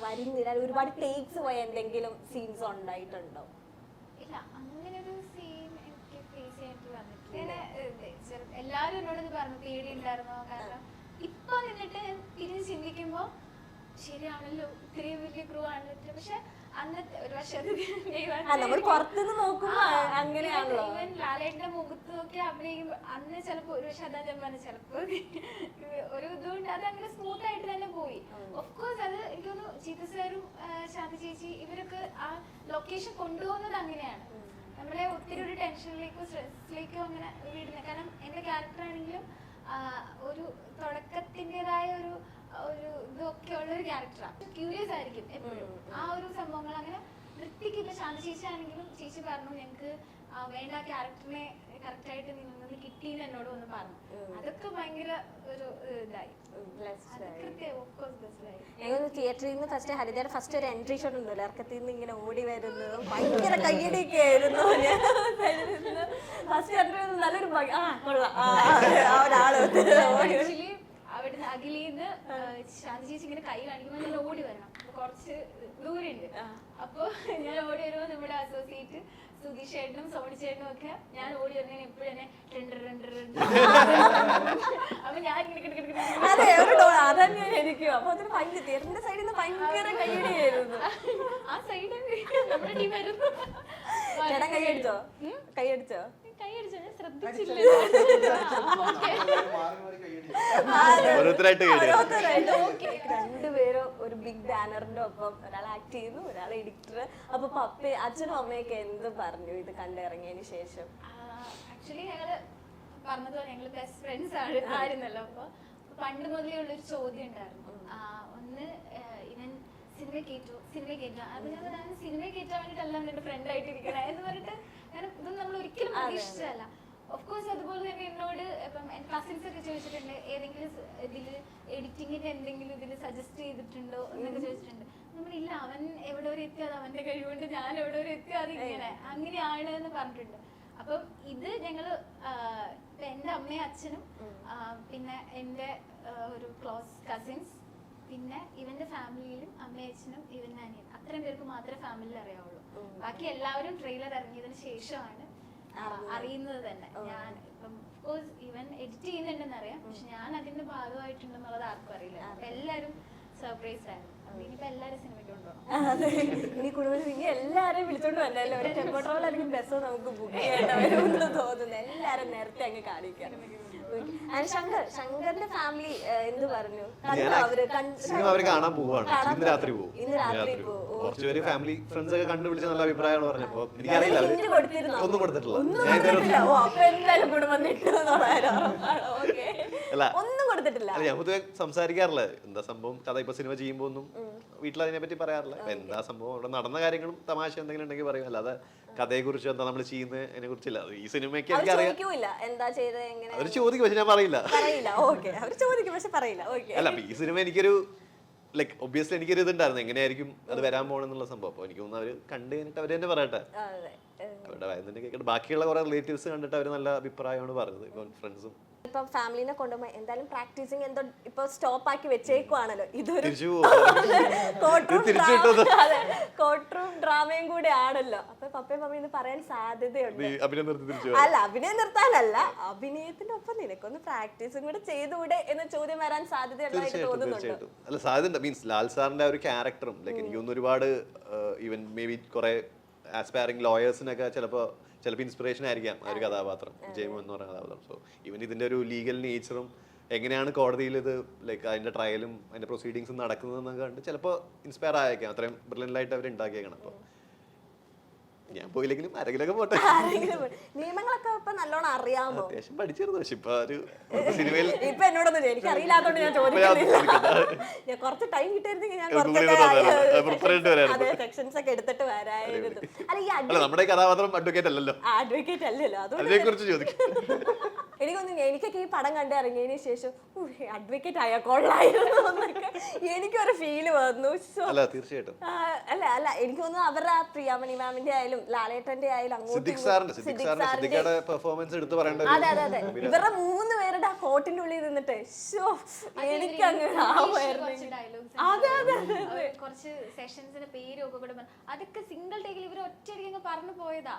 വരുന്നില്ല, ഒരുപാട് ടേക്സ് പോയ എന്തെങ്കിലും സീൻസ് ഉണ്ടായിട്ടുണ്ടോ? ഇല്ല, അങ്ങനെ ഒരു സീൻ എനിക്ക് ഫേസ് ചെയ്തിട്ട് വന്നിട്ടില്ല. എല്ലാവരും എന്നോട് പറഞ്ഞു പേടി ഉണ്ടായിരുന്നോ, കാരണം ഇപ്പൊ നിന്നിട്ട് തിരിഞ്ഞ് ചിന്തിക്കുമ്പോ ശരിയാണല്ലോ ഇത്രയും വലിയ ക്രൂ ആണല്ലോ. പക്ഷെ അന്നത്തെ ഒരു അങ്ങനെയാണല്ലോ ലാലേട്ടന്റെ മുഖത്ത് നോക്കി അഭിനയിക്കുമ്പോ അന്ന് ചിലപ്പോ ഒരു ശതാജന്മാന് ചിലപ്പോ ഒരു ഇതുകൊണ്ട് അത് അങ്ങനെ സ്മൂത്ത് ആയിട്ട് തന്നെ പോയി. ഓഫ്കോഴ്സ് അത് എനിക്ക് തോന്നുന്നു ചീത്ത സാറും ശാന്തി ചേച്ചി ഇവരൊക്കെ ആ ലൊക്കേഷൻ കൊണ്ടുപോകുന്നത് അങ്ങനെയാണ്, നമ്മളെ ഒത്തിരി ഒരു ടെൻഷനിലേക്കോ സ്ട്രെസ്സിലേക്കോ അങ്ങനെ വിടുന്നത്. കാരണം എന്റെ ക്യാരക്ടർ ആണെങ്കിലും ഒരു തുടക്കത്തിൻ്റെതായ ഒരു ഇതൊക്കെ ഉള്ള ഒരു ക്യാരക്ടറാണ്. ക്യൂരിയസ് ആയിരിക്കും എപ്പോഴും ആ ഒരു സംഭവങ്ങൾ. അങ്ങനെ വൃത്തിക്ക് ഇപ്പൊ ശാന്തി ചേച്ചി ആണെങ്കിലും ചേച്ചി പറഞ്ഞു ഞങ്ങൾക്ക് വേണ്ട ആ ക്യാരക്ടറിനെ കറക്റ്റ് ആയിട്ട് നിന്ന് കിട്ടിയെന്ന് എന്നോട് വന്ന് പറഞ്ഞു. അതൊക്കെ ഭയങ്കര ഒരു ഇതായി. തിയേറ്ററിൽ നിന്ന് ഫസ്റ്റ് ഹരിതയുടെ ഫസ്റ്റ് ഒരു എൻട്രി ഷോട്ട് ഉണ്ടല്ലോ, ഇറക്കത്തിൽ നിന്ന് ഇങ്ങനെ ഓടി വരുന്നത് ഭയങ്കര കയ്യടിയൊക്കെ ആയിരുന്നു. ഫസ്റ്റ് എൻട്രി നല്ലൊരു ആക്ച്വലി അവിടുന്ന് അഖിലിന്ന് ശാന്തി ചേച്ചി ഇങ്ങനെ കൈ കാണിക്കുമ്പോൾ ഞാൻ ഓടി വരണം. കുറച്ച് ദൂരമുണ്ട്. അപ്പൊ ഞാൻ ഓടി വരുമ്പോ നമ്മുടെ അസോസിയേറ്റ് സുധീഷ് ചേട്ടനും സോണി ചേട്ടനും ഒക്കെ ഞാൻ ഓടി വരുന്നതിന് എപ്പോഴും തന്നെ അപ്പൊ ഞാൻ അതന്നെ എനിക്കും. അപ്പൊ അതിന് ഭയങ്കര തിയേറ്ററിന്റെ സൈഡിൽ നിന്ന് ഭയങ്കര കയ്യടിയായിരുന്നു. ആ സൈഡ് നമ്മുടെ ടീം ആയിരുന്നു. ചേട്ടൻ കൈയടിച്ചോ? കൈയടിച്ചോ? കൈയടിച്ചോ? ഞാൻ ശ്രദ്ധിച്ചില്ല. രണ്ടുപേരും ഒരു ബിഗ് ബാനറിന്റെ ഒപ്പം, ഒരാൾ ആക്ട് ചെയ്യുന്നു, ഒരാൾ എഡിറ്റർ. അപ്പൊ അച്ഛനും അമ്മയൊക്കെ എന്ത് പറഞ്ഞു ഇത് കണ്ടിറങ്ങിയതിന് ശേഷം? ആക്ച്വലി ഞങ്ങള് പറഞ്ഞതുപോലെ ഞങ്ങള് ബെസ്റ്റ് ഫ്രണ്ട്സ് ആയിരുന്നല്ലോ. അപ്പൊ പണ്ട് മുതലേ ഉള്ളൊരു ചോദ്യം ഉണ്ടായിരുന്നു. ഒന്ന് ഇവൻ സിനിമ കേറ്റോ അത് ഞാൻ സിനിമ കേറ്റാൻ വേണ്ടിട്ടല്ല എന്റെ ഫ്രണ്ട് ആയിട്ടിരിക്കണേ എന്ന് പറഞ്ഞിട്ട് ഇതൊന്നും നമ്മൾ ഒരിക്കലും പ്രതീക്ഷിച്ചതല്ല. ഓഫ് കോഴ്സ് അതുപോലെ തന്നെ എന്നോട് ഇപ്പം എന്റെ കസിൻസ് ഒക്കെ ചോദിച്ചിട്ടുണ്ട് ഏതെങ്കിലും ഇതില് എഡിറ്റിങ്ങിന്റെ എന്തെങ്കിലും ഇതിൽ സജസ്റ്റ് ചെയ്തിട്ടുണ്ടോ എന്നൊക്കെ ചോദിച്ചിട്ടുണ്ട്. നമ്മളില്ല, അവൻ എവിടെ വരെ എത്തി അത് അവന്റെ കഴിവുകൊണ്ട്, ഞാൻ എവിടെ വരെ എത്തി അത് ഇങ്ങനെ അങ്ങനെയാണ് എന്ന് പറഞ്ഞിട്ടുണ്ട്. അപ്പം ഇത് ഞങ്ങള് എന്റെ അമ്മയും അച്ഛനും പിന്നെ എന്റെ ഒരു ക്ലോസ് കസിൻസ് പിന്നെ ഇവന്റെ ഫാമിലിയിലും അമ്മയും അച്ഛനും ഇവന്റെ അനിയൻ അത്രയും പേർക്ക് മാത്രമേ ഫാമിലിയിൽ അറിയാവുള്ളൂ. ബാക്കി എല്ലാവരും ട്രെയിലർ ഇറങ്ങിയതിന് ശേഷമാണ് അറിയുന്നത് തന്നെ. ഞാൻ ഇപ്പം കോഴ്സ് ഇവൻ എഡിറ്റ് ചെയ്യുന്നുണ്ടെന്ന് അറിയാം, പക്ഷെ ഞാൻ അതിന്റെ ഭാഗമായിട്ടുണ്ടെന്നുള്ളത് ആർക്കും അറിയില്ല. എല്ലാരും സർപ്രൈസ് ആയിരുന്നു. ഇനിയിപ്പോ എല്ലാരും സിനിമയ്ക്ക് കൊണ്ടുപോകണം. അതെ, ഇനി കുടുംബത്തിൽ ഇനി എല്ലാരെയും വിളിച്ചോണ്ട് വന്നല്ലോ. ഒരു ടെമ്പോ ട്രാവൽ അല്ലെങ്കിൽ ബസ്സോ നമുക്ക് ബുക്ക് ചെയ്യേണ്ടവരെന്ന് തോന്നുന്നു. എല്ലാരും നേരത്തെ അങ്ങ് കാണിക്കാം. ശങ്കറിന്റെ ഫാമിലി എന്ത് പറഞ്ഞു? സിനിമ അവര് കാണാൻ പോവാണ്. ഇന്ന് രാത്രി പോകും. കുറച്ചുപേര് ഫാമിലി ഫ്രണ്ട്സ് ഒക്കെ കണ്ടുപിടിച്ച നല്ല അഭിപ്രായമാണ് പറഞ്ഞപ്പോ എനിക്കറിയില്ല, ഒന്നും കൊടുത്തിട്ടില്ല. ഒന്നും കൊടുത്തിട്ടില്ല. ഞാൻ പൊതുവെ സംസാരിക്കാറില്ല എന്താ സംഭവം, കഥ ഇപ്പൊ സിനിമ ചെയ്യുമ്പോ ഒന്നും വീട്ടിൽ അതിനെ പറ്റി പറയാറില്ല. എന്താ സംഭവം, അവിടെ നടന്ന കാര്യങ്ങളും തമാശ എന്തെങ്കിലും ഉണ്ടെങ്കിൽ പറയും, അല്ലാതെ കഥയെ കുറിച്ച് എന്താ നമ്മൾ ചെയ്യുന്നതിനെ കുറിച്ചില്ല. ഈ സിനിമയ്ക്ക് എനിക്കറിയാം അവർ ചോദിക്കും, പക്ഷെ ഞാൻ പറയില്ല. അല്ല, ഈ സിനിമ എനിക്കൊരു ലൈക്ക് ഒബ്വിയസ്ലി എനിക്കൊരു ഇതുണ്ടായിരുന്നു എങ്ങനെയായിരിക്കും അത് വരാൻ പോകണമെന്നുള്ള സംഭവം. അപ്പൊ എനിക്ക് തോന്നുന്നു അവര് കണ്ടു കഴിഞ്ഞിട്ട് അവര് തന്നെ പറയട്ടെ. അവരുടെ വയസ്സിന്റെ കേട്ടിട്ട് ബാക്കിയുള്ള കുറെ റിലേറ്റീവ്സ് കണ്ടിട്ട് അവര് നല്ല അഭിപ്രായമാണ് പറഞ്ഞത്. ഇപ്പൊ ഫ്രണ്ട്സും ഇപ്പം ഫാമിലിനെ കൊണ്ടുപോകുമ്പോ എന്തായാലും പ്രാക്ടീസിങ് എന്തോ ഇപ്പൊ സ്റ്റോപ്പ് ആക്കി വെച്ചേക്കുവാണല്ലോ. ഇതൊരു കോർട്ട് റൂം ഡ്രാമയും കൂടെ ആണല്ലോ. അപ്പൊ പപ്പയും മമ്മിയും ഇത് പറയാൻ സാധ്യതയുണ്ട്. അല്ല, അഭിനയം നിർത്താനല്ല, അഭിനയത്തിന്റെ ഒപ്പം നിനക്കൊന്ന് പ്രാക്ടീസും കൂടെ ചെയ്തുകൂടെ എന്ന ചോദ്യം വരാൻ സാധ്യതയുള്ളതായിട്ട് തോന്നുന്നുണ്ട്. അല്ല, സാധ്യത മീൻസ് ലാൽ സാറിന്റെ ഒരു ക്യാരക്ടറും ലൈക്ക് എനിക്ക് തോന്നുന്നു ഒരുപാട് ഈവൻ മേ ബി കുറെ ആസ്പയറിംഗ് ലോയേഴ്സിനൊക്കെ ചിലപ്പോൾ ഇൻസ്പിറേഷൻ ആയിരിക്കാം ആ ഒരു കഥാപാത്രം, ജയമോ എന്ന് പറയുന്ന കഥാപാത്രം. സോ ഈവൻ ഇതിന്റെ ഒരു ലീഗൽ നേച്ചറും എങ്ങനെയാണ് കോടതിയിൽ ഇത് ലൈക്ക് അതിന്റെ ട്രയലും അതിന്റെ പ്രൊസീഡിങ്സും നടക്കുന്നതെന്നൊക്കെ കണ്ട് ചിലപ്പോൾ ഇൻസ്പയർ ആയേക്കാം. അത്രയും ബ്രില്യൻ്റ് അവർ ഉണ്ടാക്കിയേക്കണം. അപ്പോൾ ഞാൻ പോയില്ലെങ്കിലും ആരെങ്കിലൊക്കെ പോട്ടെ. നിയമങ്ങളൊക്കെ ഇപ്പൊ നല്ലോണം അറിയാമോ? അത്യാവശ്യം പഠിച്ചിരുന്നു, പക്ഷെ ഇപ്പൊ ഒരു സിനിമയിൽ ഇപ്പൊ എന്നോടൊന്നും എനിക്ക് അറിയില്ലാത്തോണ്ട് ഞാൻ ചോദിക്കുന്നില്ല. ഞാൻ കുറച്ച് ടൈം കിട്ടിയിരുന്നെങ്കിൽ ഞാൻ സെക്ഷൻസ് ഒക്കെ എടുത്തിട്ട് വരായിരുന്നു. അല്ല, നമ്മുടെ കഥാപാത്രം അഡ്വക്കേറ്റ് അല്ലല്ലോ. അഡ്വക്കേറ്റ് അല്ലല്ലോ, അതിനെ കുറിച്ച് ചോദിക്കും. എനിക്കൊന്നും എനിക്കൊക്കെ ഈ പടം കണ്ട് ഇറങ്ങിയതിന് ശേഷം അഡ്വക്കേറ്റ് ആയാൽ കൊള്ളായിരുന്നു എന്നൊക്കെ എനിക്കൊരു ഫീല് വന്നു. അല്ല, തീർച്ചയായിട്ടും അല്ല എനിക്ക് തോന്നുന്നു അവരുടെ പ്രിയാമണി മാമിന്റെ ആയാലും ലാലേട്ടന്റെ ആയാലും അതെ, ഇവരുടെ 3 പേരുടെ ആ കോട്ടിന്റെ ഉള്ളിൽ നിന്നിട്ട് എനിക്ക് കുറച്ച് സെഷൻസിന്റെ പേരൊക്കെ കൂടെ അതൊക്കെ സിംഗിൾ ടേക്കിൽ ഇവർ ഒറ്റയടിക്ക് പറഞ്ഞു പോയതാ.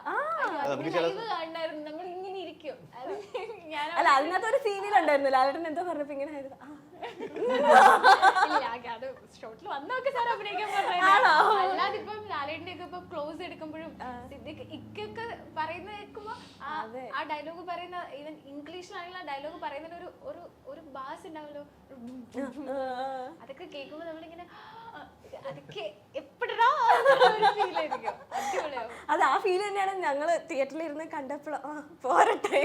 കാണായിരുന്നു, നമ്മൾ ഇങ്ങനെ ഇരിക്കും. അല്ല, അതിനകത്ത് ഒരു സീനിൽ ഉണ്ടായിരുന്നു ലാലേട്ടൻ എന്തോ പറഞ്ഞപ്പോ ഇങ്ങനെ ആയിരുന്നു. അത് ഷോട്ടിൽ വന്നൊക്കെ സാർ അഭിനയിക്കാൻ പറഞ്ഞു. അല്ലാതെ ഇപ്പം ലാലേട്ടന്റെ ഒക്കെ ഇപ്പൊ ക്ലോസ് എടുക്കുമ്പോഴും ഇക്കൊക്കെ പറയുന്ന കേൾക്കുമ്പോ ആ ഡയലോഗ് പറയുന്ന ഈവൻ ഇംഗ്ലീഷിലാണെങ്കിൽ ആ ഡയലോഗ് പറയുന്നതിന് ഒരു ബാസ് ഉണ്ടാവല്ലോ, അതൊക്കെ കേൾക്കുമ്പോ നമ്മളിങ്ങനെ അതൊക്കെ എപ്പോഴാ ഫീൽ ആയിരിക്കും. അടിപൊളിയാവും. അത് ആ ഫീൽ തന്നെയാണ് ഞങ്ങള് തിയേറ്ററിൽ ഇരുന്ന് കണ്ടപ്പോൾ പോരട്ടെ.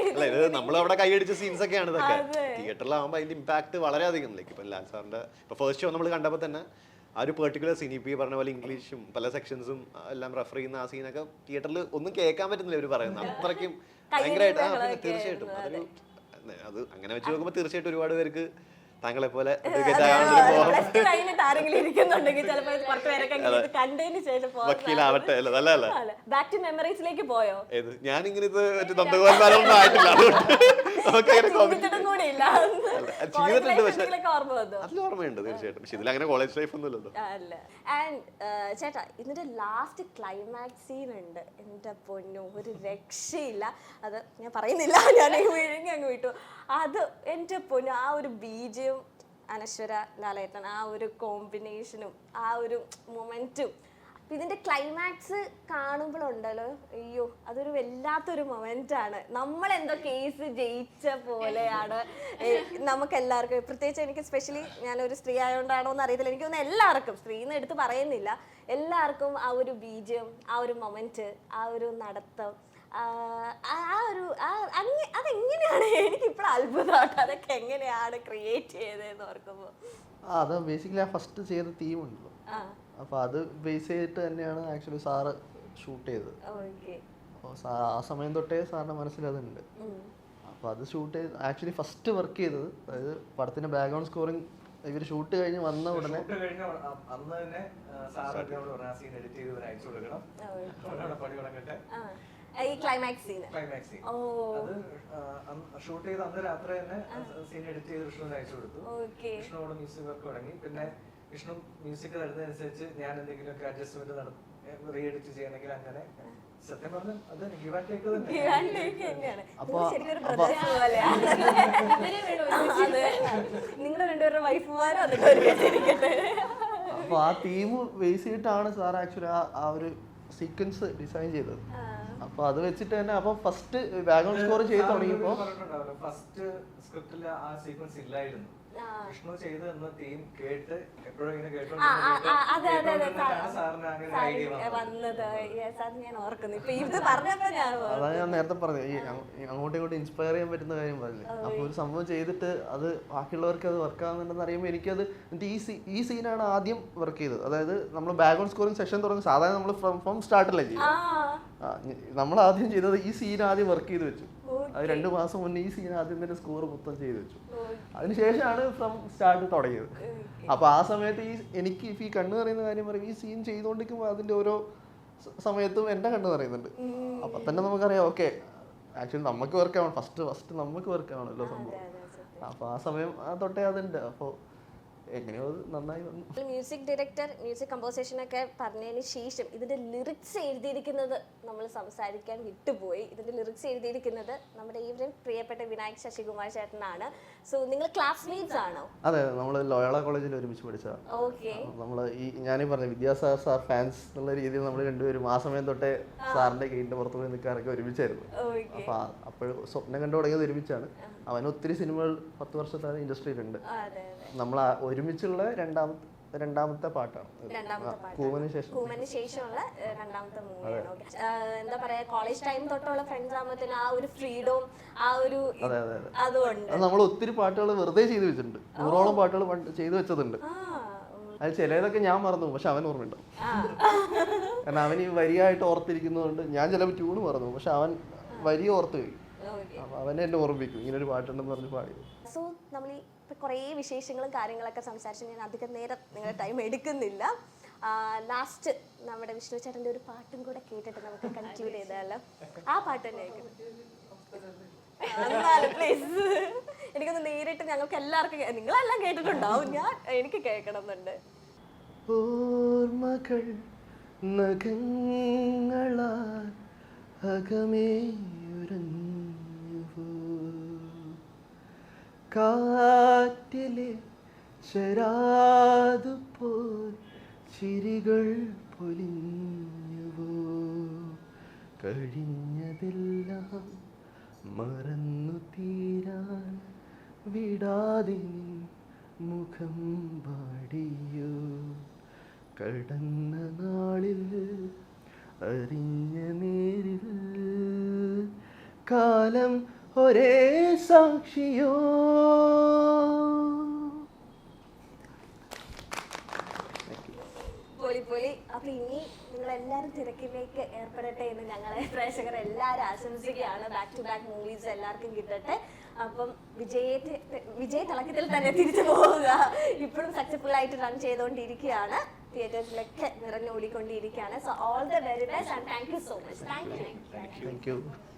നമ്മളവിടെ കൈയടിച്ച സീൻസ് ഒക്കെയാണ് ഇതൊക്കെ. തിയേറ്ററിലാവുമ്പോ അതിന്റെ ഇമ്പാക്ട് വളരെയധികം. ലൈക്ക് ഇപ്പൊ ലാൽ സാറിന്റെ ഫസ്റ്റ് ഷോ നമ്മൾ കണ്ടപ്പോ തന്നെ ആ ഒരു പെർട്ടിക്കുലർ സീൻ ഇപ്പോൾ ഈ പറഞ്ഞ പോലെ ഇംഗ്ലീഷും പല സെക്ഷൻസും എല്ലാം റെഫർ ചെയ്യുന്ന ആ സീനൊക്കെ തിയേറ്ററിൽ ഒന്നും കേൾക്കാൻ പറ്റുന്നില്ല ഇവർ പറയുന്നത് അത്രയ്ക്കും ഭയങ്കരമായിട്ട്. പിന്നെ തീർച്ചയായിട്ടും അതൊരു അത് അങ്ങനെ വെച്ച് നോക്കുമ്പോൾ തീർച്ചയായിട്ടും ഒരുപാട് പേർക്ക് താങ്കളെ പോലെ ആരെങ്കിലും ഇരിക്കുന്നുണ്ടെങ്കിൽ ചിലപ്പോൾ കുറച്ച് പേരൊക്കെ കണ്ടതിന് ശേഷം വക്കീലാവട്ടെ അല്ല നല്ലതല്ല. ബാക്ക് ടു മെമ്മറീസിലേക്ക് പോയോ? ഏത് ഞാനിങ്ങനെ ഇത് നന്ദഗോപാലൊന്നും ആയിട്ടില്ല, ചെയ്തിട്ടുണ്ട് പക്ഷെ അതിൽ ഓർമ്മയുണ്ട് തീർച്ചയായിട്ടും. പക്ഷെ ഇതിൽ അങ്ങനെ കോളേജ് ലൈഫ് ഒന്നും ഇല്ലല്ലോ. ആൻഡ് ചേട്ടാ ഇതിന്റെ ലാസ്റ്റ് ക്ലൈമാക്സ് സീൻ ഉണ്ട്, എന്റെ പൊന്നു ഒരു രക്ഷയില്ല. അത് ഞാൻ പറയുന്നില്ല, ഞാൻ വിഴുങ്ങി അങ്ങ് വിട്ടു. അത് എന്റെ പൊന്നു ആ ഒരു ബീജയും അനശ്വര ലാലേട്ടൻ ആ ഒരു കോമ്പിനേഷനും ആ ഒരു മൊമെന്റും ഇതിന്റെ ക്ലൈമാക്സ് കാണുമ്പോഴുണ്ടല്ലോ, അയ്യോ അതൊരു വല്ലാത്തൊരു മൊമെന്റാണ്. നമ്മളെന്തോ കേസ് ജയിച്ച പോലെയാണ് നമുക്ക് എല്ലാവർക്കും. പ്രത്യേകിച്ച് എനിക്ക് സ്പെഷ്യലി ഞാനൊരു സ്ത്രീ ആയതുകൊണ്ടാണോ എന്ന് അറിയത്തില്ല, എനിക്ക് തോന്നുന്നു എല്ലാവർക്കും, സ്ത്രീന്ന് എടുത്ത് പറയുന്നില്ല, എല്ലാവർക്കും ആ ഒരു ബീജം, ആ ഒരു മൊമെന്റ്, ആ ഒരു നടത്തം, അതെങ്ങനെയാണ് എനിക്കിപ്പോഴും അത്ഭുതമായിട്ട് അതൊക്കെ എങ്ങനെയാണ് ക്രിയേറ്റ് ചെയ്തതെന്ന് ഓർക്കുമ്പോൾ. അത് ബേസിക്കലി ആ ഫസ്റ്റ് ചെയ്ത തീമുണ്ടല്ലോ, അപ്പോൾ അത് ബേസ് ചെയ്തിട്ട് തന്നെയാണ് ആക്ച്വലി സാറ് ഷൂട്ട് ചെയ്തത്. അപ്പോൾ ആ സമയം തൊട്ടേ സാറിൻ്റെ മനസ്സിൽ അതുണ്ട്. അപ്പോൾ അത് ഷൂട്ട് ചെയ്ത് ആക്ച്വലി ഫസ്റ്റ് വർക്ക് ചെയ്തത്, അതായത് പടത്തിൻ്റെ ബാക്ക്ഗ്രൗണ്ട് സ്കോറിങ് ഇവർ ഷൂട്ട് കഴിഞ്ഞ് വന്ന ഉടനെ അന്ന് തന്നെ സാർ സീൻ എഡിറ്റ് ചെയ്ത് അയച്ചു കൊടുക്കണം, പണി തുടങ്ങട്ടെ. ഈ ക്ലൈമാക്സ് സീൻ അത് ഷൂട്ട് ചെയ്ത് അന്ന് രാത്രി തന്നെ സീൻ എഡിറ്റ് ചെയ്ത് വിഷ്ണുവിന് അയച്ചു കൊടുത്തു. വിഷ്ണുവോട് മ്യൂസിക് വർക്ക് തുടങ്ങി. പിന്നെ വിഷ്ണു മ്യൂസിക് തരുന്നതനുസരിച്ച് ഞാൻ എന്തെങ്കിലുമൊക്കെ അഡ്ജസ്റ്റ്മെന്റ് റീ എഡിറ്റ് ചെയ്യണമെങ്കിൽ അങ്ങനെ. സത്യം പറഞ്ഞാൽ അത് ഗിവ് ആൻഡ് ടേക്ക് തന്നെയാണ്. നിങ്ങളുടെ രണ്ടുപേരുടെ വൈഫുമാരും അപ്പോൾ ആ തീം ബേസ് ചെയ്തിട്ടാണ് സാർ ആക്ച്വലി ആ ഒരു സീക്വൻസ് ഡിസൈൻ ചെയ്തത്. അപ്പൊ അത് വെച്ചിട്ട് തന്നെ അപ്പൊ ഫസ്റ്റ് ബാക്ക്ഗ്രൗണ്ട് സ്കോർ ചെയ്ത് തുടങ്ങിയപ്പോ ഫസ്റ്റ് സ്ക്രിപ്റ്റിൽ ആ സീക്വൻസ് ഇല്ലായിരുന്നു. വിഷ്ണു ചെയ്ത് എന്ന തീം കേട്ട് എപ്പോഴും ഇങ്ങനെ അതാണ് ഞാൻ നേരത്തെ പറഞ്ഞത്, ഈ അങ്ങോട്ടും ഇങ്ങോട്ടും ഇൻസ്പയർ ചെയ്യാൻ പറ്റുന്ന കാര്യം പറഞ്ഞില്ലേ. അപ്പൊ ഒരു സംഭവം ചെയ്തിട്ട് അത് ബാക്കിയുള്ളവർക്ക് അത് വർക്ക് ആവുന്നുണ്ടെന്ന് അറിയുമ്പോൾ എനിക്കത് ഈ സീനാണ് ആദ്യം വർക്ക് ചെയ്തത്. അതായത് നമ്മൾ ബാക്ക്ഗ്രൗണ്ട് സ്കോറിംഗ് സെഷൻ തുടങ്ങി സാധാരണ നമ്മൾ ഫ്രം സ്റ്റാർട്ടല്ലേ ചെയ്യും. നമ്മൾ ആദ്യം ചെയ്തത് ഈ സീൻ ആദ്യം വർക്ക് ചെയ്ത് വെച്ചു. അത് 2 മാസം മുന്നേ ഈ സീൻ ആദ്യം തന്നെ സ്കോർ മൊത്തം ചെയ്ത് വെച്ചു. അതിനുശേഷമാണ് ഫ്രം സ്റ്റാർട്ട് തുടങ്ങിയത്. അപ്പൊ ആ സമയത്ത് എനിക്ക് ഈ കണ്ണ് പറയുന്ന കാര്യം പറയും, ഈ സീൻ ചെയ്തുകൊണ്ടിരിക്കുമ്പോൾ അതിന്റെ ഓരോ സമയത്തും എന്റെ കണ്ണ് പറയുന്നുണ്ട്. അപ്പൊ തന്നെ നമുക്കറിയാം ഓക്കെ ആക്ച്വലി നമുക്ക് വർക്ക് ആവണം, ഫസ്റ്റ് നമുക്ക് വർക്ക് ആവണല്ലോ സംഭവം. അപ്പൊ ആ സമയം തൊട്ടേ അതുണ്ട്. അപ്പോൾ എങ്ങനെയോ നന്നായി വന്നു. മ്യൂസിക് ഡയറക്ടർ മ്യൂസിക് കമ്പോസിഷൻ ഒക്കെ പറഞ്ഞതിന് ശേഷം ഇതിന്റെ ലിറിക്സ് എഴുതിയിരിക്കുന്നത് നമ്മൾ സംസാരിക്കാൻ വിട്ടുപോയി. ഇതിന്റെ ലിറിക്സ് എഴുതിയിരിക്കുന്നത് നമ്മുടെ ഈ പ്രിയപ്പെട്ട വിനായക് ശശികുമാർ ചേട്ടനാണ്. സോ നിങ്ങൾ ക്ലാസ്മേറ്റ്സ് ആണോ? അതെ, നമ്മൾ ലോയോള കോളേജിൽ ഒരുമിച്ച് പഠിച്ചതാണ്. ഓക്കെ. നമ്മൾ ഞാനീ പറഞ്ഞ വിദ്യാസാഗർ സാർ ഫാൻസ് എന്നുള്ള രീതിയിൽ നമ്മൾ രണ്ടുപേരും ആ സമയം തൊട്ടേ സാറിന്റെ ഗെയിമിന്റെ പുറത്തു പോയി നിൽക്കാറൊക്കെ ഒരുമിച്ചായിരുന്നു. അപ്പൊ അപ്പോഴും സ്വപ്നം കണ്ടു തുടങ്ങിയത് ഒരുമിച്ചാണ്. അവന് ഒത്തിരി സിനിമകൾ 10 വർഷത്തെ ഇൻഡസ്ട്രിയിലുണ്ട്. നമ്മൾ ഒരുമിച്ചുള്ള രണ്ടാമത്തെ പാട്ടാണ് കൂമന് ശേഷമുള്ള രണ്ടാമത്തെ മൂവിയാണ്. എന്താ പറയാ, കോളേജ് ടൈം തൊട്ടുള്ള ഫ്രണ്ട്സ് ആകുമ്പോഴത്തേന് ആ ഒരു ഫ്രീഡവും ആ ഒരു അതുകൊണ്ട് നമ്മൾ ഒത്തിരി പാട്ടുകൾ വെറുതെ ചെയ്തു വെച്ചിട്ടുണ്ട്. 100ഓളം പാട്ടുകൾ ചെയ്തു വെച്ചതുണ്ട്. അത് ചിലതൊക്കെ ഞാൻ മറന്നു, പക്ഷെ അവൻ ഓർമ്മയുണ്ടാവും. കാരണം അവൻ ഈ വരിയായിട്ട് ഓർത്തിരിക്കുന്നതുകൊണ്ട് ഞാൻ ചിലപ്പോൾ ട്യൂണ് മറന്നു, പക്ഷെ അവൻ വരി ഓർത്ത് പോയി. അപ്പൊ അവനെ എന്നെ ഓർമ്മിപ്പിക്കും ഇങ്ങനെ ഒരു പാട്ടുണ്ടെന്ന് പറഞ്ഞ് പാടി. സോ നമ്മൾ ഈ കുറേ വിശേഷങ്ങളും കാര്യങ്ങളൊക്കെ സംസാരിച്ച് ഞാൻ അധികം നേരം നിങ്ങളുടെ ടൈം എടുക്കുന്നില്ല. ലാസ്റ്റ് നമ്മുടെ വിഷ്ണു ചേട്ടൻ്റെ ഒരു പാട്ടും കൂടെ കേട്ടിട്ട് നമുക്ക് കൺക്ലൂഡ് ചെയ്താലോ? ആ പാട്ട് തന്നെ പ്ലീസ്. എനിക്കൊന്ന് നേരിട്ട് ഞങ്ങൾക്ക് എല്ലാവർക്കും, നിങ്ങളെല്ലാം കേട്ടിട്ടുണ്ടാവും, എനിക്ക് കേൾക്കണം എന്നുണ്ട്. ഓർമ്മകൾ നഖങ്ങളാൽ അകമേയുരഞ്ഞുവോ, കാറ്റിലെ ശരാതുപോൽ ചിരികൾ പൊലിഞ്ഞുവോ, കഴിഞ്ഞതെല്ലാം മറന്നു തീരാൻ വിടാതെ മുഖം പാടിയോ, കടന്ന നാളിൽ അറിഞ്ഞ നേരിൽ കാലം ഒരേ സാക്ഷിയോ. അടിപൊളി. അപ്പൊ ഇനി നിങ്ങൾ എല്ലാവരും തിരക്കിലേക്ക് ഏർപ്പെടട്ടെ എന്ന് ഞങ്ങളെ പ്രേക്ഷകർ എല്ലാവരും ആശംസിക്കുകയാണ്. ബാക്ക് ടു ബാക്ക് മൂവീസ് എല്ലാവർക്കും കിട്ടട്ടെ. അപ്പം വിജയ തിളക്കത്തിൽ തന്നെ തിരിച്ചു പോവുക. ഇപ്പോഴും സക്സസ്ഫുൾ ആയിട്ട് റൺ ചെയ്തുകൊണ്ടിരിക്കുകയാണ്, തിയേറ്റേഴ്സിലൊക്കെ നിറഞ്ഞോടിക്കൊണ്ടിരിക്കുകയാണ്. So all the very best and thank you so much. Thank U.